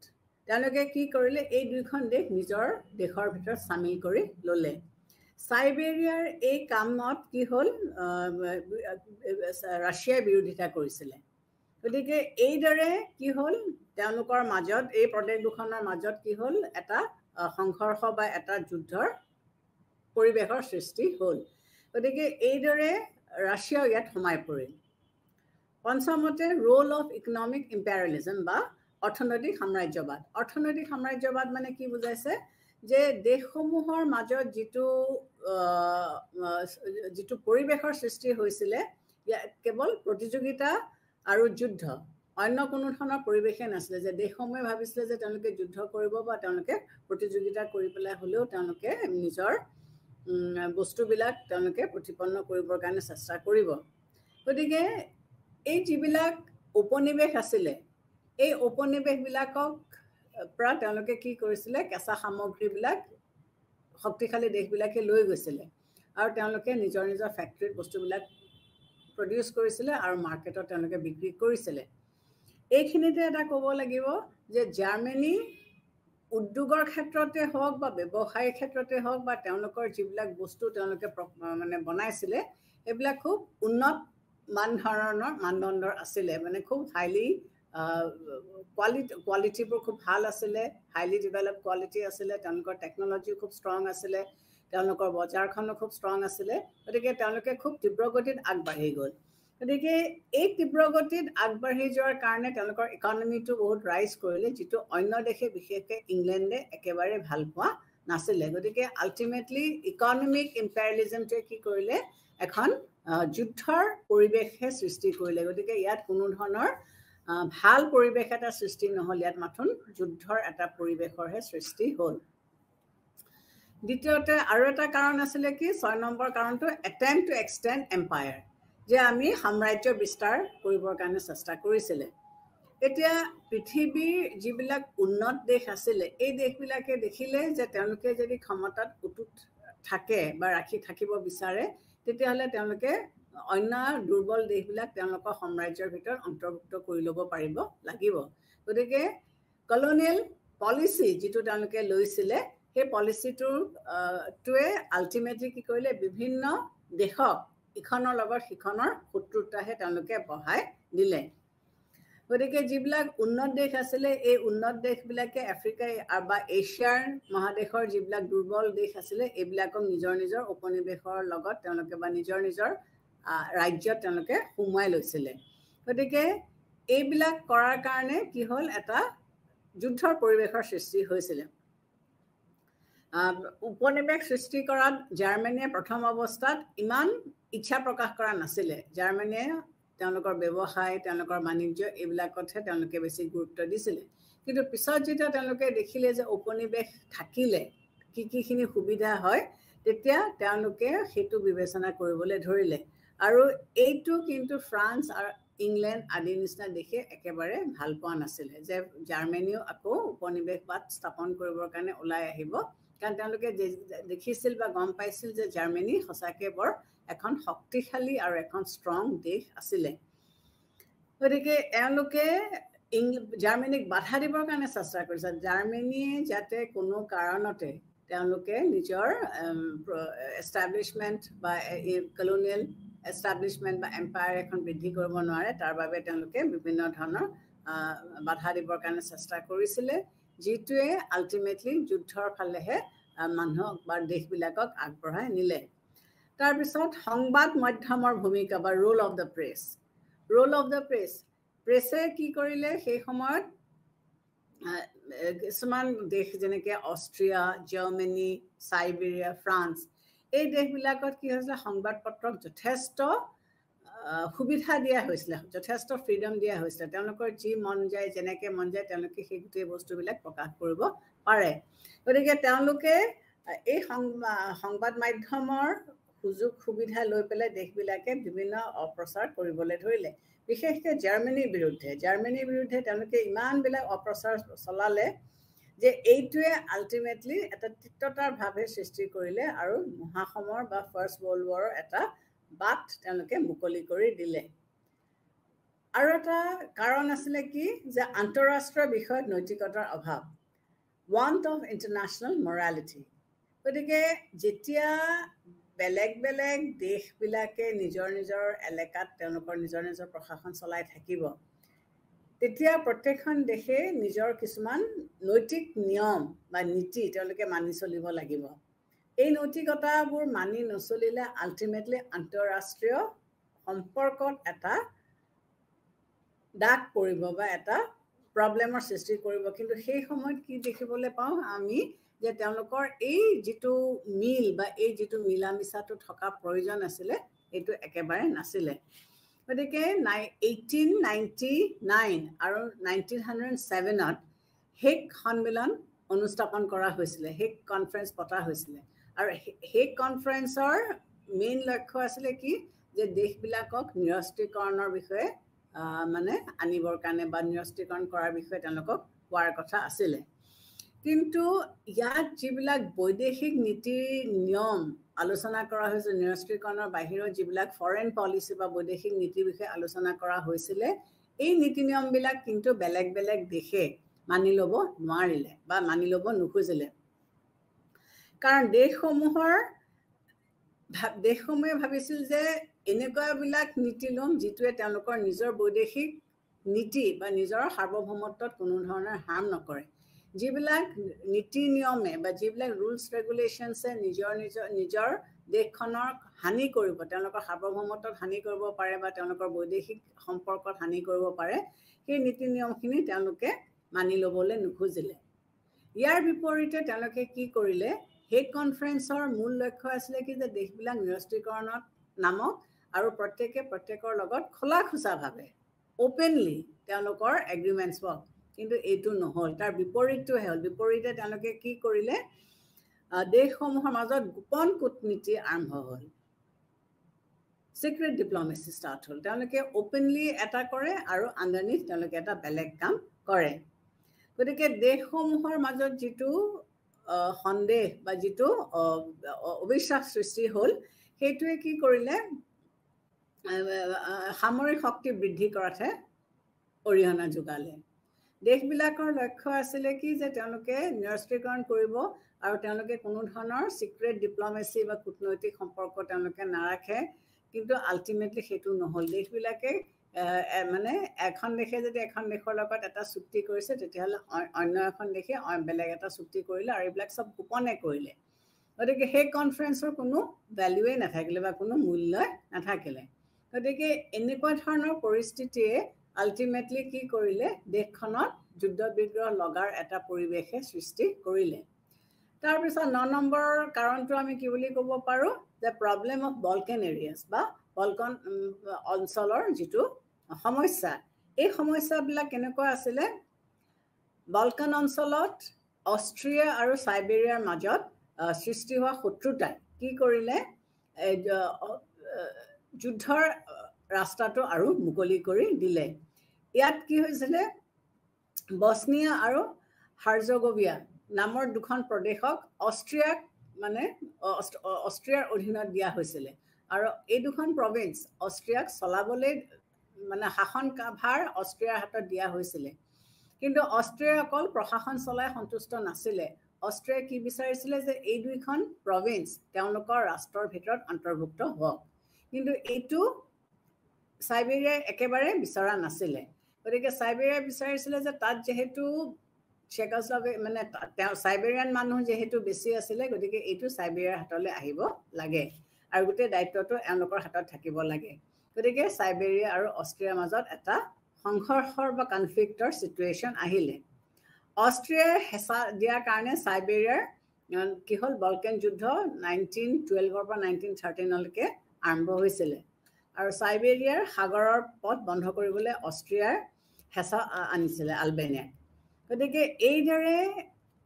তেওঁলোকে কি কৰিলে এই দুইখন দেশ নিজৰ দেশৰ ভিতৰত সামিল কৰি ল'লে সাইবেৰিয়াৰ এই কামত কি হ'ল ৰাছিয়াই বিৰোধিতা কৰিছিলে গতিকে এইদৰে কি হ'ল তেওঁলোকৰ মাজত এই প্ৰদেশ দুখনৰ মাজত কি হ'ল এটা সংঘৰ্ষ বা এটা যুদ্ধৰ পৰিৱেশৰ সৃষ্টি হ'ল গতিকে এইদৰে ৰাছিয়া ইয়াত সোমাই পৰিল পঞ্চমতে ৰোল অফ ইকনমিক ইম্পেৰিয়েলিজম বা অৰ্থনৈতিক সাম্ৰাজ্যবাদ মানে কি বুজাইছে যে দেশসমূহৰ মাজত যিটো পৰিৱেশৰ সৃষ্টি হৈছিলে কেৱল প্ৰতিযোগিতা আৰু যুদ্ধ অন্য কোনো ধৰণৰ পৰিৱেশে নাছিলে যে দেশসমূহে ভাবিছিলে যে তেওঁলোকে যুদ্ধ কৰিব বা তেওঁলোকে প্ৰতিযোগিতা কৰি পেলাই হ'লেও তেওঁলোকে নিজৰ বস্তুবিলাক তেওঁলোকে প্ৰতিপন্ন কৰিবৰ কাৰণে চেষ্টা কৰিব গতিকে এই যিবিলাক উপনিৱেশ আছিলে এই উপনিৱেশবিলাকক পৰা তেওঁলোকে কি কৰিছিলে কেঁচা সামগ্ৰীবিলাক শক্তিশালী দেশবিলাকে লৈ গৈছিলে আৰু তেওঁলোকে নিজৰ নিজৰ ফেক্টৰীত বস্তুবিলাক প্ৰডিউচ কৰিছিলে আৰু মাৰ্কেটত তেওঁলোকে বিক্ৰী কৰিছিলে এইখিনিতে এটা ক'ব লাগিব যে জাৰ্মানী উদ্যোগৰ ক্ষেত্ৰতে হওক বা ব্যৱসায়ৰ ক্ষেত্ৰতে হওক বা তেওঁলোকৰ যিবিলাক বস্তু তেওঁলোকে মানে বনাইছিলে এইবিলাক খুব উন্নত মানদণ্ডৰ আছিলে মানে খুব হাইলি কোৱালিটিবোৰ খুব ভাল আছিলে হাইলি ডেভেলপ কোৱালিটি আছিলে তেওঁলোকৰ টেকন'লজি খুব ষ্ট্ৰং আছিলে তেওঁলোকৰ বজাৰখনো খুব ষ্ট্ৰং আছিলে গতিকে তেওঁলোকে খুব তীব্ৰগতিত আগবাঢ়ি গ'ল গতিকে এই তীব্ৰগতিত আগবাঢ়ি যোৱাৰ কাৰণে তেওঁলোকৰ ইকনমিটো বহুত ৰাইজ কৰিলে যিটো অন্য দেশে বিশেষকৈ ইংলেণ্ডে একেবাৰে ভাল পোৱা নাছিলে গতিকে আল্টিমেটলি ইকনমিক ইম্পেৰিয়েলিজমটোৱে কি কৰিলে এখন যুদ্ধৰ পৰিৱেশহে সৃষ্টি কৰিলে গতিকে ইয়াত কোনো ধৰণৰ ভাল পৰিৱেশ এটা সৃষ্টি নহ'ল ইয়াত মাথোন যুদ্ধৰ এটা পৰিৱেশৰহে সৃষ্টি হ'ল দ্বিতীয়তে আৰু এটা কাৰণ আছিলে কি 6 নম্বৰ কাৰণটো এটেম্প টু এক্সটেণ্ড এম্পায়াৰ যে আমি সাম্ৰাজ্য বিস্তাৰ কৰিবৰ কাৰণে চেষ্টা কৰিছিলে এতিয়া পৃথিৱীৰ যিবিলাক উন্নত দেশ আছিলে এই দেশবিলাকে দেখিলে যে তেওঁলোকে যদি ক্ষমতাত উটুত থাকে বা ৰাখি থাকিব বিচাৰে তেতিয়াহ'লে তেওঁলোকে অন্য দুৰ্বল দেশবিলাক তেওঁলোকৰ সাম্ৰাজ্যৰ ভিতৰত অন্তৰ্ভুক্ত কৰি ল'ব পাৰিব লাগিব গতিকে কলোনিয়েল পলিচি যিটো তেওঁলোকে লৈছিলে সেই পলিচিটোৱে আল্টিমেটলি কি কৰিলে বিভিন্ন দেশক ইখনৰ লগত সিখনৰ শত্ৰুতাহে তেওঁলোকে বঢ়াই দিলে গতিকে যিবিলাক উন্নত দেশ আছিলে এই উন্নত দেশবিলাকে আফ্ৰিকা বা এছিয়াৰ মহাদেশৰ যিবিলাক দুৰ্বল দেশ আছিলে এইবিলাকক নিজৰ নিজৰ উপনিৱেশৰ লগত তেওঁলোকে বা নিজৰ নিজৰ ৰাজ্যত তেওঁলোকে সোমোৱাই লৈছিলে গতিকে এইবিলাক কৰাৰ কাৰণে কি হ'ল এটা যুদ্ধৰ পৰিৱেশৰ সৃষ্টি হৈছিলে উপনিৱেশ সৃষ্টি কৰাত জাৰ্মানীয়ে প্ৰথম অৱস্থাত ইমান ইচ্ছা প্ৰকাশ কৰা নাছিলে জাৰ্মানীয়ে তেওঁলোকৰ ব্যৱসায় তেওঁলোকৰ বাণিজ্য এইবিলাকতহে তেওঁলোকে বেছি গুৰুত্ব দিছিলে কিন্তু পিছত যেতিয়া তেওঁলোকে দেখিলে যে উপনিৱেশ থাকিলে কিখিনি সুবিধা হয় তেতিয়া তেওঁলোকে সেইটো বিবেচনা কৰিবলৈ ধৰিলে আৰু এইটো কিন্তু ফ্ৰান্স আৰু ইংলেণ্ড আদি নিচিনা দেশে একেবাৰে ভাল পোৱা নাছিলে যে জাৰ্মানীও আকৌ উপনিৱেশবাদ স্থাপন কৰিবৰ কাৰণে ওলাই আহিব কাৰণ তেওঁলোকে দেখিছিল বা গম পাইছিল যে জাৰ্মানী সঁচাকৈ বৰ এখন শক্তিশালী আৰু এখন ষ্ট্ৰং দেশ আছিলে গতিকে এওঁলোকে জাৰ্মানীক বাধা দিবৰ কাৰণে চেষ্টা কৰিছে জাৰ্মানীয়ে যাতে কোনো কাৰণতে তেওঁলোকে নিজৰ এষ্টাব্লিছমেণ্ট বা কলোনিয়েল এষ্টাব্লিছমেণ্ট বা এম্পায়াৰ এখন বৃদ্ধি কৰিব নোৱাৰে তাৰ বাবে তেওঁলোকে বিভিন্ন ধৰণৰ বাধা দিবৰ কাৰণে চেষ্টা কৰিছিলে যিটোৱে আল্টিমেটলি যুদ্ধৰ ফালেহে মানুহক বা দেশবিলাকক আগবঢ়াই নিলে তাৰপিছত সংবাদ মাধ্যমৰ ভূমিকা বা ৰোল অফ দ্য প্ৰেছে কি কৰিলে সেই সময়ত কিছুমান দেশ যেনেকৈ অষ্ট্ৰিয়া জাৰ্মানী চাইবেৰিয়া ফ্ৰান্স এই দেশবিলাকত কি হৈছিলে সংবাদ পত্ৰক যথেষ্ট সুবিধা দিয়া হৈছিলে যথেষ্ট ফ্ৰীডম দিয়া হৈছিলে তেওঁলোকৰ যি মন যায় যেনেকৈ মন যায় তেওঁলোকে সেই গোটেই বস্তুবিলাক প্ৰকাশ কৰিব পাৰে গতিকে তেওঁলোকে এই সংবাদ মাধ্যমৰ সুযোগ সুবিধা লৈ পেলাই দেশবিলাকে বিভিন্ন অপ্ৰচাৰ কৰিবলৈ ধৰিলে বিশেষকৈ জাৰ্মানীৰ বিৰুদ্ধে তেওঁলোকে ইমানবিলাক অপ্ৰচাৰ চলালে যে এইটোৱে আল্টিমেটলি এটা তিক্ততাৰ ভাৱে সৃষ্টি কৰিলে আৰু মহাসমৰ বা ফাৰ্ষ্ট ৱৰ্ল্ড ৱাৰৰ এটা বাট তেওঁলোকে মুকলি কৰি দিলে আৰু এটা কাৰণ আছিলে কি যে আন্তঃৰাষ্ট্ৰীয় বিষয়ত নৈতিকতাৰ অভাৱ want of international morality গতিকে যেতিয়া বেলেগ বেলেগ দেশবিলাকে নিজৰ নিজৰ এলেকাত তেওঁলোকৰ নিজৰ নিজৰ প্ৰশাসন চলাই থাকিব তেতিয়া প্ৰত্যেকখন দেশে নিজৰ কিছুমান নৈতিক নিয়ম বা নীতি তেওঁলোকে মানি চলিব লাগিব এই নৈতিকতাবোৰ মানি নচলিলে আল্টিমেটলি আন্তঃৰাষ্ট্ৰীয় সম্পৰ্কত এটা দাগ পৰিব বা এটা প্ৰব্লেমৰ সৃষ্টি কৰিব কিন্তু সেই সময়ত কি দেখিবলৈ পাওঁ আমি যে তেওঁলোকৰ এই যিটো মিল বা এই যিটো মিলা মিছাটো থকা প্ৰয়োজন আছিলে এইটো একেবাৰে নাছিলে গতিকে 1899 আৰু 1907ত হেগ সন্মিলন অনুস্থাপন কৰা হৈছিলে হেগ কনফাৰেন্স পতা হৈছিলে আৰু হেগ কনফাৰেন্সৰ মেইন লক্ষ্য আছিলে কি যে দেশবিলাকক নিৰস্ত্ৰীকৰণৰ বিষয়ে মানে আনিবৰ কাৰণে বা নিৰস্ত্ৰীকৰণ কৰাৰ বিষয়ে তেওঁলোকক কোৱাৰ কথা আছিলে কিন্তু ইয়াত যিবিলাক বৈদেশিক নীতি নিয়ম আলোচনা কৰা হৈছে নিৰস্ত্ৰীকৰণৰ বাহিৰৰ যিবিলাক ফৰেন পলিচি বা বৈদেশিক নীতিৰ বিষয়ে আলোচনা কৰা হৈছিলে এই নীতি নিয়মবিলাক কিন্তু বেলেগ বেলেগ দেশে মানি ল'ব নোৱাৰিলে বা মানি ল'ব নোখোজিলে কাৰণ দেশসমূহে ভাবিছিল যে এনেকুৱাবিলাক নীতি নিয়ম যিটোৱে তেওঁলোকৰ নিজৰ বৈদেশিক নীতি বা নিজৰ সাৰ্বভৌমত্বত কোনো ধৰণৰ হাৰ্ম নকৰে যিবিলাক নীতি নিয়মে বা যিবিলাক ৰুলছ ৰেগুলেশ্যনছে নিজৰ দেশখনৰ হানি কৰিব তেওঁলোকৰ সাৰ্বভৌমত্বত হানি কৰিব পাৰে বা তেওঁলোকৰ বৈদেশিক সম্পৰ্কত হানি কৰিব পাৰে সেই নীতি নিয়মখিনি তেওঁলোকে মানি ল'বলৈ নোখোজিলে ইয়াৰ বিপৰীতে তেওঁলোকে কি কৰিলে হেগ কনফাৰেন্সৰ মূল লক্ষ্য আছিলে কি যে দেশবিলাক নিৰস্ত্ৰীকৰণত নামক আৰু প্ৰত্যেকৰ লগত খোলাখুচাভাৱে ওপেনলি তেওঁলোকৰ এগ্ৰিমেণ্টছ হওক কিন্তু এইটো নহ'ল তাৰ বিপৰীতটোহে হ'ল বিপৰীতে তেওঁলোকে কি কৰিলে দেশসমূহৰ মাজত গোপন কূটনীতি আৰম্ভ হ'ল সিক্ৰেট ডিপ্ল'মেচি ষ্টাৰ্ট হ'ল তেওঁলোকে ওপেনলি এটা কৰে আৰু আণ্ডাৰনিথ তেওঁলোকে এটা বেলেগ কাম কৰে গতিকে দেশসমূহৰ মাজত যিটো সন্দেহ বা যিটো অবিশ্বাস সৃষ্টি হ'ল সেইটোৱে কি কৰিলে সামৰিক শক্তি বৃদ্ধি কৰাতহে অৰিহণা যোগালে দেশবিলাকৰ লক্ষ্য আছিলে কি যে তেওঁলোকে নিৰস্ত্ৰীকৰণ কৰিব আৰু তেওঁলোকে কোনো ধৰণৰ সিক্ৰেট ডিপ্ল'মেচি বা কূটনৈতিক সম্পৰ্ক তেওঁলোকে নাৰাখে কিন্তু আল্টিমেটলি সেইটো নহ'ল দেশবিলাকে মানে এখন দেশে যদি এখন দেশৰ লগত এটা চুক্তি কৰিছে তেতিয়াহ'লে অন্য এখন দেশে বেলেগ এটা চুক্তি কৰিলে আৰু এইবিলাক চব গোপনে কৰিলে গতিকে সেই কনফাৰেন্সৰ কোনো ভেলুৱে নাথাকিলে বা কোনো মূল্যই নাথাকিলে গতিকে এনেকুৱা ধৰণৰ পৰিস্থিতিয়ে আল্টিমেটলি কি কৰিলে দেশখনত যুদ্ধ বিগ্ৰহ লগাৰ এটা পৰিৱেশে সৃষ্টি কৰিলে তাৰপিছত 9 নম্বৰৰ কাৰণটো আমি কি বুলি ক'ব পাৰোঁ যে প্ৰব্লেম অফ বলকান এৰিয়াছ বা বলকান অঞ্চলৰ যিটো সমস্যা এই সমস্যাবিলাক কেনেকুৱা আছিলে বলকান অঞ্চলত অষ্ট্ৰিয়া আৰু চাইবেৰিয়াৰ মাজত সৃষ্টি হোৱা শত্ৰুতাই কি কৰিলে যুদ্ধৰ ৰাস্তাটো আৰু মুকলি কৰি দিলে ইয়াত কি হৈছিলে বসনিয়া আৰু হাৰ্জগোভিয়া নামৰ দুখন প্ৰদেশক অষ্ট্ৰিয়াক মানে অষ্ট্ৰিয়াৰ অধীনত দিয়া হৈছিলে আৰু এই দুখন প্ৰভিন্স অষ্ট্ৰিয়াক চলাবলৈ মানে শাসন ভাৰ অষ্ট্ৰিয়াৰ হাতত দিয়া হৈছিলে কিন্তু অষ্ট্ৰিয়াৰ অকল প্ৰশাসন চলাই সন্তুষ্ট নাছিলে অষ্ট্ৰিয়াই কি বিচাৰিছিলে যে এই দুইখন প্ৰভিন্স তেওঁলোকৰ ৰাষ্ট্ৰৰ ভিতৰত অন্তৰ্ভুক্ত হওক কিন্তু এইটো চাইবেৰিয়াই একেবাৰে বিচৰা নাছিলে গতিকে চাইবেৰিয়াই বিচাৰিছিলে যে তাত যেহেতু চেকোস্লোভাকিয়া মানে চাইবেৰিয়ান মানুহ যেহেতু বেছি আছিলে গতিকে এইটো চাইবেৰিয়াৰ হাতলৈ আহিব লাগে আৰু গোটেই দায়িত্বটো এওঁলোকৰ হাতত থাকিব লাগে গতিকে চাইবেৰিয়া আৰু অষ্ট্ৰিয়াৰ মাজত এটা সংঘৰ্ষৰ বা কনফ্লিক্টৰ সিচুৱেশ্যন আহিলে অষ্ট্ৰিয়াৰ হেঁচা দিয়াৰ কাৰণে চাইবেৰিয়াৰ কি হ'ল বলকান যুদ্ধ 1912 পৰা 1913লৈকে আৰম্ভ হৈছিলে আৰু চাইবেৰিয়াৰ সাগৰৰ পথ বন্ধ কৰিবলৈ অষ্ট্ৰিয়াৰ হেঁচা আনিছিলে আলবেনিয়াক গতিকে এইদৰে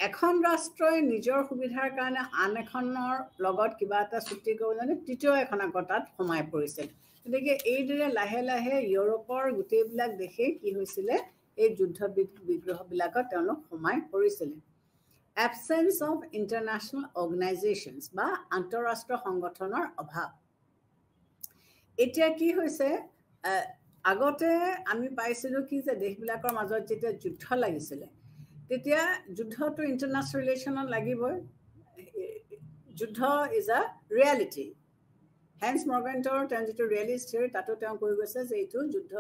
এখন ৰাষ্ট্ৰই নিজৰ সুবিধাৰ কাৰণে আন এখনৰ লগত কিবা এটা চুক্তি কৰিবলৈ তৃতীয় এখন আকৌ তাত সোমাই পৰিছিল গতিকে এইদৰে লাহে লাহে ইউৰোপৰ গোটেইবিলাক দেশে কি হৈছিলে এই যুদ্ধ বিগ্ৰহবিলাকত তেওঁলোক সোমাই পৰিছিলে এবচেঞ্চ অফ ইণ্টাৰনেশ্যনেল অৰ্গেনাইজেশ্যনছ বা আন্তঃৰাষ্ট্ৰীয় সংগঠনৰ অভাৱ এতিয়া কি হৈছে আগতে আমি পাইছিলোঁ কি যে দেশবিলাকৰ মাজত যেতিয়া যুদ্ধ লাগিছিলে তেতিয়া যুদ্ধটো ইণ্টাৰনেশ্যনেল ৰিলেশ্যনত লাগিবই যুদ্ধ ইজ আ ৰিয়েলিটি হেন্স মৰ্গেণ্টৰ তেওঁ যিটো ৰিয়েলিষ্ট থিয়ৰী তাতো তেওঁ কৈ গৈছে যে এইটো যুদ্ধ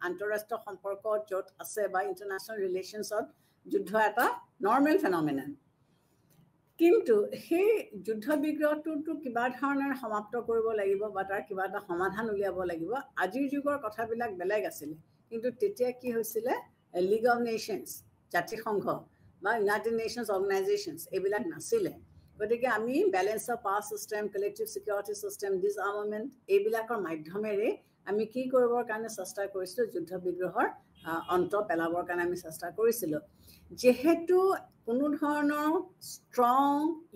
আন্তঃৰাষ্ট্ৰীয় সম্পৰ্ক য'ত আছে বা ইণ্টাৰনেশ্যনেল ৰিলেশ্যনছত যুদ্ধ এটা নৰ্মেল ফেনমিনান কিন্তু সেই যুদ্ধ বিগ্ৰহটোতো কিবা ধৰণৰ সমাপ্ত কৰিব লাগিব বা তাৰ কিবা এটা সমাধান উলিয়াব লাগিব আজিৰ যুগৰ কথাবিলাক বেলেগ আছিলে কিন্তু তেতিয়া কি হৈছিলে লিগ অফ নেশ্যনছ জাতিসংঘ বা ইউনাইটেড নেশ্যনছ অৰ্গেনাইজেশ্যনছ এইবিলাক নাছিলে গতিকে আমি balance of power system collective security system disarmament এইবিলাকৰ মাধ্যমেৰে আমি কি কৰিবৰ কাৰণে চেষ্টা কৰিছিলোঁ যুদ্ধ বিগ্ৰহৰ অন্ত পেলাবৰ কাৰণে আমি চেষ্টা কৰিছিলোঁ যেহেতু কোনো ধৰণৰ ষ্ট্ৰং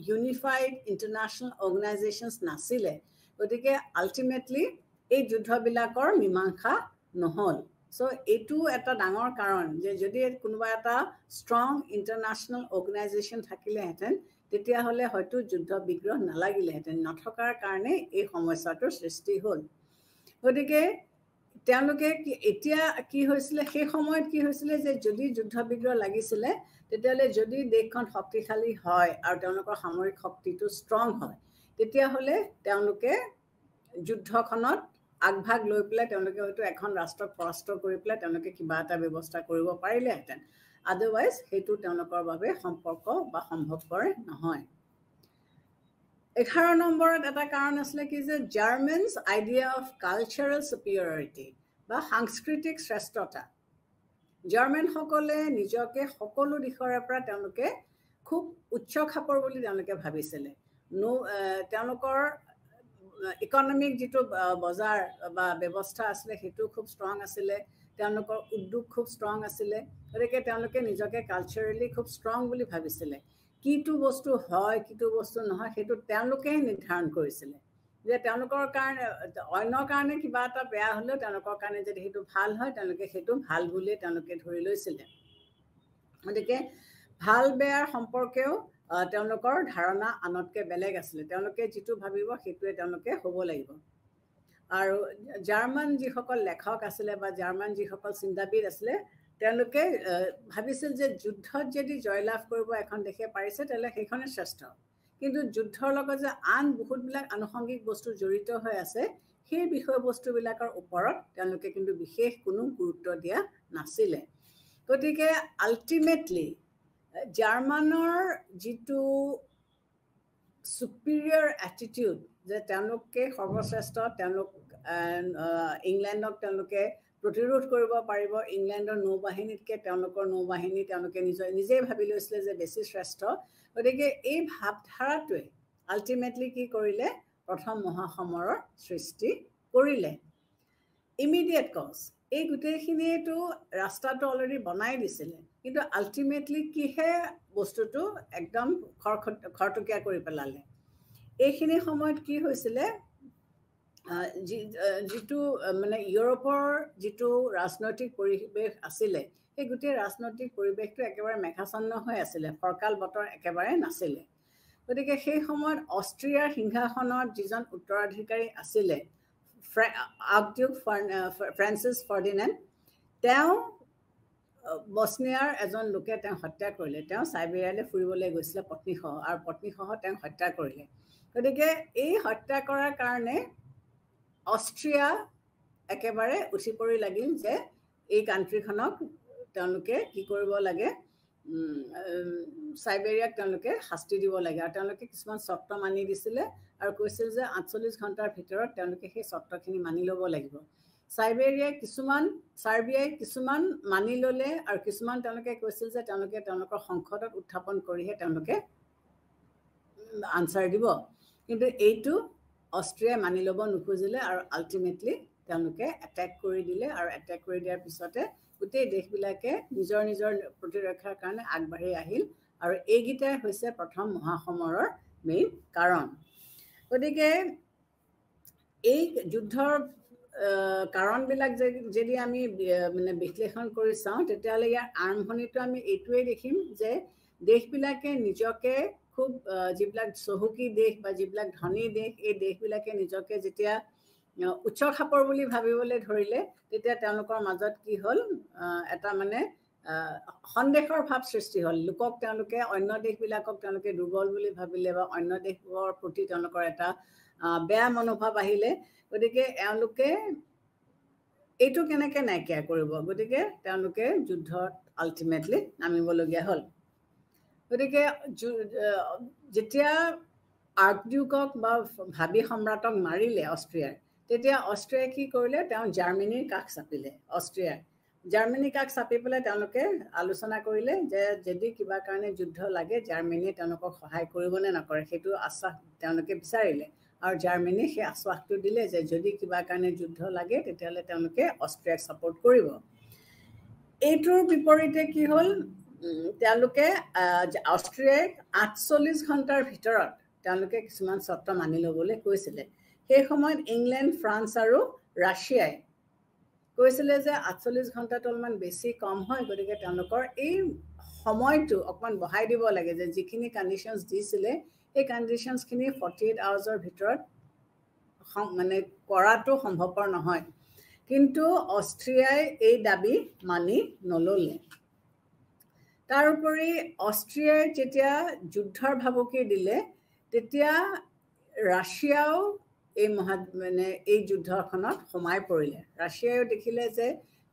ইউনিফাইড ইণ্টাৰনেশ্যনেল অৰ্গেনাইজেশ্যনছ নাছিলে গতিকে আল্টিমেটলি এই যুদ্ধবিলাকৰ মীমাংসা নহ'ল চ' এইটো এটা ডাঙৰ কাৰণ যে যদি কোনোবা এটা ষ্ট্ৰং ইণ্টাৰনেশ্যনেল অৰ্গেনাইজেশ্যন থাকিলেহেঁতেন তেতিয়াহ'লে হয়তো যুদ্ধ বিগ্ৰহ নালাগিলেহেঁতেন নথকাৰ কাৰণে এই সমস্যাটোৰ সৃষ্টি হ'ল গতিকে তেওঁলোকে এতিয়া কি হৈছিলে সেই সময়ত কি হৈছিলে যে যদি যুদ্ধ বিগ্ৰহ লাগিছিলে তেতিয়াহ'লে যদি দেশখন শক্তিশালী হয় আৰু তেওঁলোকৰ সামৰিক শক্তিটো ষ্ট্ৰং হয় তেতিয়াহ'লে তেওঁলোকে যুদ্ধখনত আগভাগ লৈ পেলাই তেওঁলোকে হয়তো এখন ৰাষ্ট্ৰক পৰাস্ত কৰি পেলাই তেওঁলোকে কিবা এটা ব্যৱস্থা কৰিব পাৰিলেহেঁতেন আদাৰৱাইজ সেইটো তেওঁলোকৰ বাবে সম্পৰ্ক বা সম্ভৱপৰ নহয় 11 নম্বৰত এটা কাৰণ আছিলে কি যে জাৰ্মানছ আইডিয়া অফ কালচাৰেল সুপিৰিয়ৰিটি বা সাংস্কৃতিক শ্ৰেষ্ঠতা জাৰ্মানসকলে নিজকে সকলো দিশৰে পৰা তেওঁলোকে খুব উচ্চ খাপৰ বুলি তেওঁলোকে ভাবিছিলে তেওঁলোকৰ ইকনমিক যিটো বজাৰ বা ব্যৱস্থা আছিলে সেইটো খুব ষ্ট্ৰং আছিলে তেওঁলোকৰ উদ্যোগ খুব ষ্ট্ৰং আছিলে গতিকে তেওঁলোকে নিজকে কালচাৰেলি খুব ষ্ট্ৰং বুলি ভাবিছিলে কিটো বস্তু হয় কিটো বস্তু নহয় সেইটো তেওঁলোকেই নিৰ্ধাৰণ কৰিছিলে যে তেওঁলোকৰ কাৰণে অন্যৰ কাৰণে কিবা এটা বেয়া হ'লেও তেওঁলোকৰ কাৰণে যদি সেইটো ভাল হয় তেওঁলোকে সেইটো ভাল বুলি তেওঁলোকে ধৰি লৈছিলে গতিকে ভাল বেয়াৰ সম্পৰ্কেও তেওঁলোকৰ ধাৰণা আনতকৈ বেলেগ আছিলে তেওঁলোকে যিটো ভাবিব সেইটোৱে তেওঁলোকে হ'ব লাগিব আৰু জাৰ্মান যিসকল লেখক আছিলে বা জাৰ্মান যিসকল চিন্তাবিদ আছিলে তেওঁলোকে ভাবিছিল যে যুদ্ধত যদি জয়লাভ কৰিব এখন দেশে পাৰিছে তেতিয়াহ'লে সেইখনে শ্ৰেষ্ঠ কিন্তু যুদ্ধৰ লগত যে আন বহুতবিলাক আনুষংগিক বস্তু জড়িত হৈ আছে সেই বিষয়বস্তুবিলাকৰ ওপৰত তেওঁলোকে কিন্তু বিশেষ কোনো গুৰুত্ব দিয়া নাছিলে গতিকে আল্টিমেটলি জাৰ্মানৰ যিটো superior attitude যে তেওঁলোকে সৰ্বশ্ৰেষ্ঠ তেওঁলোক ইংলেণ্ডক তেওঁলোকে প্ৰতিৰোধ কৰিব পাৰিব ইংলেণ্ডৰ নৌবাহিনীতকৈ তেওঁলোকৰ নৌবাহিনী তেওঁলোকে নিজে ভাবি লৈছিলে যে বেছি শ্ৰেষ্ঠ গতিকে এই ভাৱধাৰাটোৱে আল্টিমেটলি কি কৰিলে প্ৰথম মহাসমৰৰ সৃষ্টি কৰিলে ইমিডিয়েট কজ এই গোটেইখিনিয়েতো ৰাস্তাটো অলৰেডি বনাই দিছিলে কিন্তু আল্টিমেটলি কিহে বস্তুটো একদম খৰতকীয়া কৰি পেলালে এইখিনি সময়ত কি হৈছিলে যিটো মানে ইউৰোপৰ যিটো ৰাজনৈতিক পৰিৱেশ আছিলে সেই গোটেই ৰাজনৈতিক পৰিৱেশটো একেবাৰে মেঘাচ্ছন্ন হৈ আছিলে ফৰকাল বতৰ একেবাৰে নাছিলে গতিকে সেই সময়ত অষ্ট্ৰিয়াৰ সিংহাসনত যিজন উত্তৰাধিকাৰী আছিলে আৰ্কডিউক ফ্ৰান্সিছ ফাৰ্ডিনেণ্ড তেওঁ বছনিয়াৰ এজন লোকে তেওঁ হত্যা কৰিলে তেওঁ চাইবেৰিয়ালৈ ফুৰিবলৈ গৈছিলে পত্নীসহ আৰু পত্নীসহ তেওঁ হত্যা কৰিলে গতিকে এই হত্যা কৰাৰ কাৰণে অষ্ট্ৰিয়া একেবাৰে উঠি পৰি লাগিল যে এই কাণ্ট্ৰিখনক তেওঁলোকে কি কৰিব লাগে চাইবেৰিয়াক তেওঁলোকে শাস্তি দিব লাগে আৰু তেওঁলোকে কিছুমান চৰ্ত মানি দিছিলে আৰু কৈছিল যে 48 ঘণ্টাৰ ভিতৰত তেওঁলোকে সেই চৰ্তখিনি মানি ল'ব লাগিব চাৰ্বিয়াই কিছুমান মানি ল'লে আৰু কিছুমান তেওঁলোকে কৈছিল যে তেওঁলোকে তেওঁলোকৰ সংসদত উত্থাপন কৰিহে তেওঁলোকে আনচাৰ দিব কিন্তু এইটো অষ্ট্ৰিয়াই মানি ল'ব নোখোজিলে আৰু আল্টিমেটলি তেওঁলোকে এটেক কৰি দিলে আৰু এটেক কৰি দিয়াৰ পিছতে গোটেই দেশবিলাকে নিজৰ নিজৰ প্ৰতিৰক্ষাৰ কাৰণে আগবাঢ়ি আহিল আৰু এইকেইটাই হৈছে প্ৰথম মহাসমৰৰ মেইন কাৰণ গতিকে এই যুদ্ধৰ কাৰণবিলাক যদি আমি মানে বিশ্লেষণ কৰি চাওঁ তেতিয়াহ'লে ইয়াৰ আৰম্ভণিটো আমি এইটোৱেই দেখিম যে দেশবিলাকে নিজকে খুব যিবিলাক চহকী দেশ বা যিবিলাক ধনী দেশ এই দেশবিলাকে নিজকে যেতিয়া উচ্চ খাপৰ বুলি ভাবিবলৈ ধৰিলে তেতিয়া তেওঁলোকৰ মাজত কি হ'ল এটা মানে সন্দেহৰ ভাৱ সৃষ্টি হ'ল লোকক তেওঁলোকে অন্য দেশবিলাকক তেওঁলোকে দুৰ্বল বুলি ভাবিলে বা অন্য দেশৰ প্ৰতি তেওঁলোকৰ এটা বেয়া মনোভাৱ আহিলে গতিকে এওঁলোকে এইটো কেনেকৈ নাইকিয়া কৰিব গতিকে তেওঁলোকে যুদ্ধত আল্টিমেটলি নামিবলগীয়া হ'ল গতিকে যেতিয়া আৰ্কডিউকক বা ভাবী সম্ৰাটক মাৰিলে অষ্ট্ৰিয়াৰ তেতিয়া অষ্ট্ৰিয়াই কি কৰিলে তেওঁ জাৰ্মানীৰ কাষ চাপিলে অষ্ট্ৰিয়াৰ জাৰ্মানী কাক চাপি পেলাই তেওঁলোকে আলোচনা কৰিলে যে যদি কিবা কাৰণে যুদ্ধ লাগে জাৰ্মানীয়ে তেওঁলোকক সহায় কৰিব নে নকৰে সেইটো আশ্বাস তেওঁলোকে বিচাৰিলে আৰু জাৰ্মানী সেই আশ্বাসটো দিলে যে যদি কিবা কাৰণে যুদ্ধ লাগে তেতিয়াহ'লে তেওঁলোকে অষ্ট্ৰিয়াক ছাপোৰ্ট কৰিব এইটোৰ বিপৰীতে কি হ'ল তেওঁলোকে অষ্ট্ৰিয়াই 48 ঘণ্টাৰ ভিতৰত তেওঁলোকে কিছুমান চৰ্ত মানি ল'বলৈ কৈছিলে সেই সময়ত ইংলেণ্ড ফ্ৰান্স আৰু ৰাছিয়াই কৈছিলে যে 48 ঘণ্টাটো অলপমান বেছি কম হয় গতিকে তেওঁলোকৰ এই সময়টো অকমান বঢ়াই দিব লাগে যে যিখিনি কণ্ডিশ্যনছ দিছিলে এই কণ্ডিশ্যনছখিনি 48 আৱাৰ্ছৰ ভিতৰত মানে কৰাটো সম্ভৱপৰ নহয় কিন্তু অষ্ট্ৰিয়াই এই দাবী মানি নল'লে তাৰোপৰি অষ্ট্ৰিয়াই যেতিয়া যুদ্ধৰ ভাবুকি দিলে তেতিয়া ৰাছিয়াও এই মানে এই যুদ্ধখনত সোমাই পৰিলে ৰাছিয়াও দেখিলে যে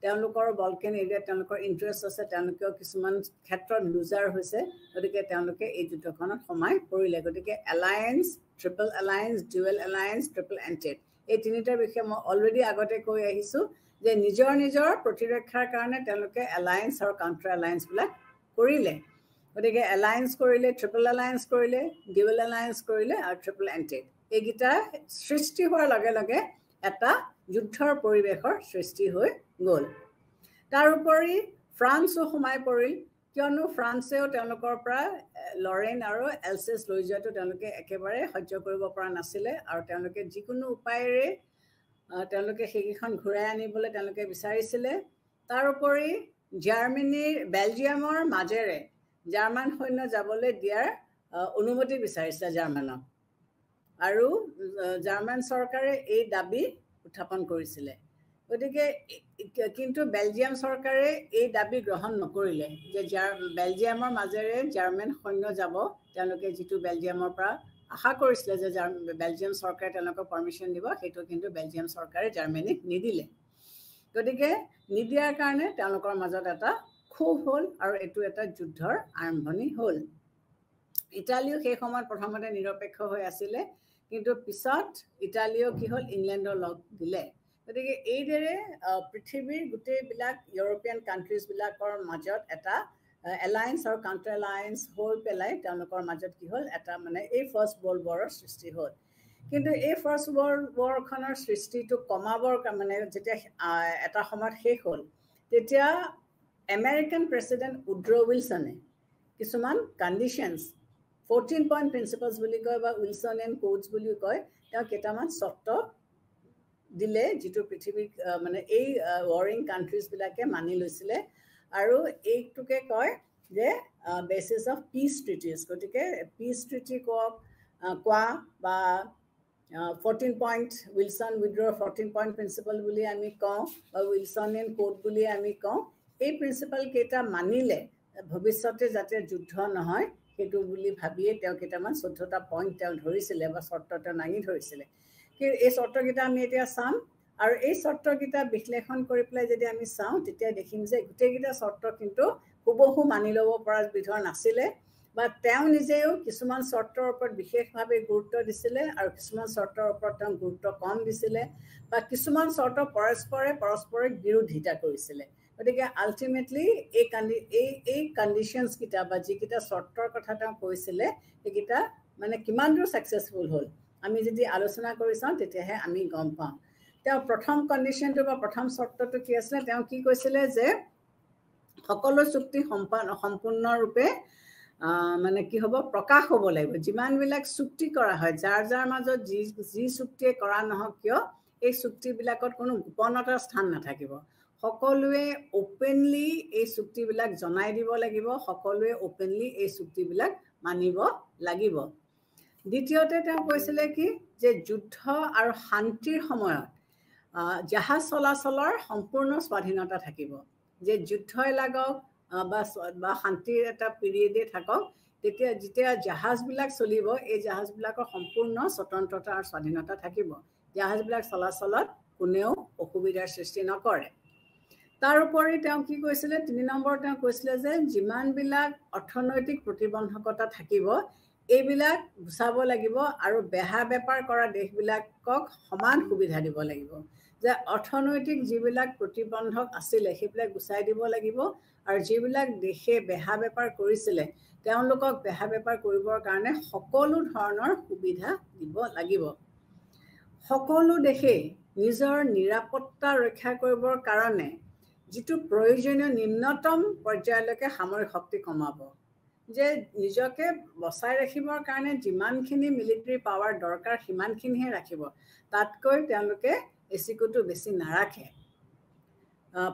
তেওঁলোকৰ বলকেন এৰিয়াত তেওঁলোকৰ ইণ্টাৰেষ্ট আছে তেওঁলোকেও কিছুমান ক্ষেত্ৰত লুজাৰ হৈছে গতিকে তেওঁলোকে এই যুদ্ধখনত সোমাই পৰিলে গতিকে alliance triple alliance dual alliance triple entente এই তিনিটাৰ বিষয়ে মই অলৰেডি আগতে কৈ আহিছোঁ যে নিজৰ নিজৰ প্ৰতিৰক্ষাৰ কাৰণে তেওঁলোকে এলায়েন্স আৰু কাউণ্টাৰ এলায়েন্সবিলাক কৰিলে গতিকে এলায়েন্স কৰিলে ট্ৰিপল এলায়েন্স কৰিলে ডুৱেল এলায়েন্স কৰিলে আৰু ট্ৰিপল এণ্টেড এইকেইটা সৃষ্টি হোৱাৰ লগে লগে এটা যুদ্ধৰ পৰিৱেশৰ সৃষ্টি হৈ গ'ল তাৰোপৰি ফ্ৰান্সো সোমাই পৰিল কিয়নো ফ্ৰান্সেও তেওঁলোকৰ পৰা লৰেন আৰু এলছেছ লৈ যোৱাটো তেওঁলোকে একেবাৰে সহ্য কৰিব পৰা নাছিলে আৰু তেওঁলোকে যিকোনো উপায়েৰে তেওঁলোকে সেইকেইখন ঘূৰাই আনিবলৈ তেওঁলোকে বিচাৰিছিলে তাৰোপৰি জাৰ্মানীৰ বেলজিয়ামৰ মাজেৰে জাৰ্মান সৈন্য যাবলৈ দিয়াৰ অনুমতি বিচাৰিছিলে জাৰ্মানক আৰু জাৰ্মান চৰকাৰে এই দাবী উত্থাপন কৰিছিলে গতিকে কিন্তু বেলজিয়াম চৰকাৰে এই দাবী গ্ৰহণ নকৰিলে যে বেলজিয়ামৰ মাজেৰে জাৰ্মান সৈন্য যাব তেওঁলোকে যিটো বেলজিয়ামৰ পৰা আশা কৰিছিলে যে বেলজিয়াম চৰকাৰে তেওঁলোকক পাৰ্মিশ্যন দিব সেইটো কিন্তু বেলজিয়াম চৰকাৰে জাৰ্মানীক নিদিলে গতিকে নিদিয়াৰ কাৰণে তেওঁলোকৰ মাজত এটা ক্ষোভ হ'ল আৰু এইটো এটা যুদ্ধৰ আৰম্ভণি হ'ল ইটালীও সেই সময়ত প্ৰথমতে নিৰপেক্ষ হৈ আছিলে কিন্তু পিছত ইটালীও কি হ'ল ইংলেণ্ডৰ লগ দিলে গতিকে এইদৰে পৃথিৱীৰ গোটেইবিলাক ইউৰোপিয়ান কাণ্ট্ৰিজবিলাকৰ মাজত এটা এলায়েন্স আৰু কাউণ্টাৰ এলায়েন্স হৈ পেলাই তেওঁলোকৰ মাজত কি হ'ল এটা মানে এই ফাৰ্ষ্ট ৱৰ্ল্ড ৱাৰৰ সৃষ্টি হ'ল কিন্তু এই ফাৰ্ষ্ট ৱৰ্ল্ড ৱাৰখনৰ সৃষ্টিটো কমাবৰ মানে যেতিয়া এটা সময়ত শেষ হ'ল তেতিয়া আমেৰিকান প্ৰেচিডেণ্ট উড্ৰ উইলছনে কিছুমান কণ্ডিশ্যনছ 14 পইণ্ট প্ৰিন্সিপলছ বুলি কয় বা উইলছনিয়ান কোডছ বুলি কয় তেওঁ কেইটামান চৰ্ত দিলে যিটো পৃথিৱীক মানে এই ৱাৰিং কাণ্ট্ৰিজবিলাকে মানি লৈছিলে আৰু এইটোকে কয় যে বেচিছ অফ পিচ ট্ৰিটিজ গতিকে পিচ ট্ৰিটি কোৱা বা 14 পইণ্ট উইলছন উইড্ৰৰ 14 পইণ্ট প্ৰিন্সিপল বুলি আমি কওঁ বা উইলছনিয়ান কোড বুলি আমি কওঁ এই প্ৰিন্সিপল কেইটা মানিলে ভৱিষ্যতে যাতে যুদ্ধ নহয় সেইটো বুলি ভাবিয়ে তেওঁ কেইটামান 14টা পইণ্ট তেওঁ ধৰিছিলে বা চৰ্ত তেওঁ দাঙি ধৰিছিলে কিন্তু এই চৰ্তকেইটা আমি এতিয়া চাম আৰু এই চৰ্তকেইটা বিশ্লেষণ কৰি পেলাই যদি আমি চাওঁ তেতিয়া দেখিম যে গোটেইকেইটা চৰ্ত কিন্তু হুবহু মানি ল'ব পৰা বিধৰ নাছিলে বা তেওঁ নিজেও কিছুমান চৰ্তৰ ওপৰত বিশেষভাৱে গুৰুত্ব দিছিলে আৰু কিছুমান চৰ্তৰ ওপৰত তেওঁ গুৰুত্ব কম দিছিলে বা কিছুমান চৰ্ত পৰস্পৰক বিৰোধিতা কৰিছিলে গতিকে আল্টিমেটলি এই কণ্ডিশ্যনছকেইটা বা যিকেইটা চৰ্তৰ কথা তেওঁ কৈছিলে সেইকেইটা মানে কিমান দূৰ ছাকচেছফুল হ'ল আমি যদি আলোচনা কৰি চাওঁ তেতিয়াহে আমি গম পাওঁ তেওঁ প্ৰথম কণ্ডিশ্যনটো বা প্ৰথম চৰ্তটো কি আছিলে তেওঁ কি কৈছিলে যে সকলো চুক্তি সম্পূৰ্ণৰূপে মানে কি হ'ব প্ৰকাশ হ'ব লাগিব যিমানবিলাক চুক্তি কৰা হয় যাৰ মাজত যি চুক্তিয়ে কৰা নহওক কিয় এই চুক্তিবিলাকত কোনো গোপনতাৰ স্থান নাথাকিব সকলোৱে ওপেনলি এই চুক্তিবিলাক জনাই দিব লাগিব সকলোৱে ওপেনলি এই চুক্তিবিলাক মানিব লাগিব দ্বিতীয়তে তেওঁ কৈছিলে কি যে যুদ্ধ আৰু শান্তিৰ সময়ত জাহাজ চলাচলৰ সম্পূৰ্ণ স্বাধীনতা থাকিব যে যুদ্ধই লাগক বা শান্তিৰ এটা পিৰিয়ডে থাকক তেতিয়া যেতিয়া জাহাজবিলাক চলিব এই জাহাজবিলাকৰ সম্পূৰ্ণ স্বতন্ত্ৰতা আৰু স্বাধীনতা থাকিব জাহাজবিলাক চলাচলত কোনেও অসুবিধাৰ সৃষ্টি নকৰে তাৰোপৰি তেওঁ কি কৈছিলে 3 নম্বৰ তেওঁ কৈছিলে যে যিমানবিলাক অৰ্থনৈতিক প্ৰতিবন্ধকতা থাকিব এইবিলাক গুচাব লাগিব আৰু বেহা বেপাৰ কৰা দেশবিলাকক সমান সুবিধা দিব লাগিব যে অৰ্থনৈতিক যিবিলাক প্ৰতিবন্ধক আছিলে সেইবিলাক গুচাই দিব লাগিব আৰু যিবিলাক দেশে বেহা বেপাৰ কৰিছিলে তেওঁলোকক বেহা বেপাৰ কৰিবৰ কাৰণে সকলো ধৰণৰ সুবিধা দিব লাগিব সকলো দেশে নিজৰ নিৰাপত্তা ৰক্ষা কৰিবৰ কাৰণে যিটো প্ৰয়োজনীয় নিম্নতম পৰ্যায়লৈকে সামৰিক শক্তি কমাব যে নিজকে বচাই ৰাখিবৰ কাৰণে যিমানখিনি মিলিটাৰী পাৱাৰ দৰকাৰ সিমানখিনিহে ৰাখিব তাতকৈ তেওঁলোকে এচিকুটো বেছি নাৰাখে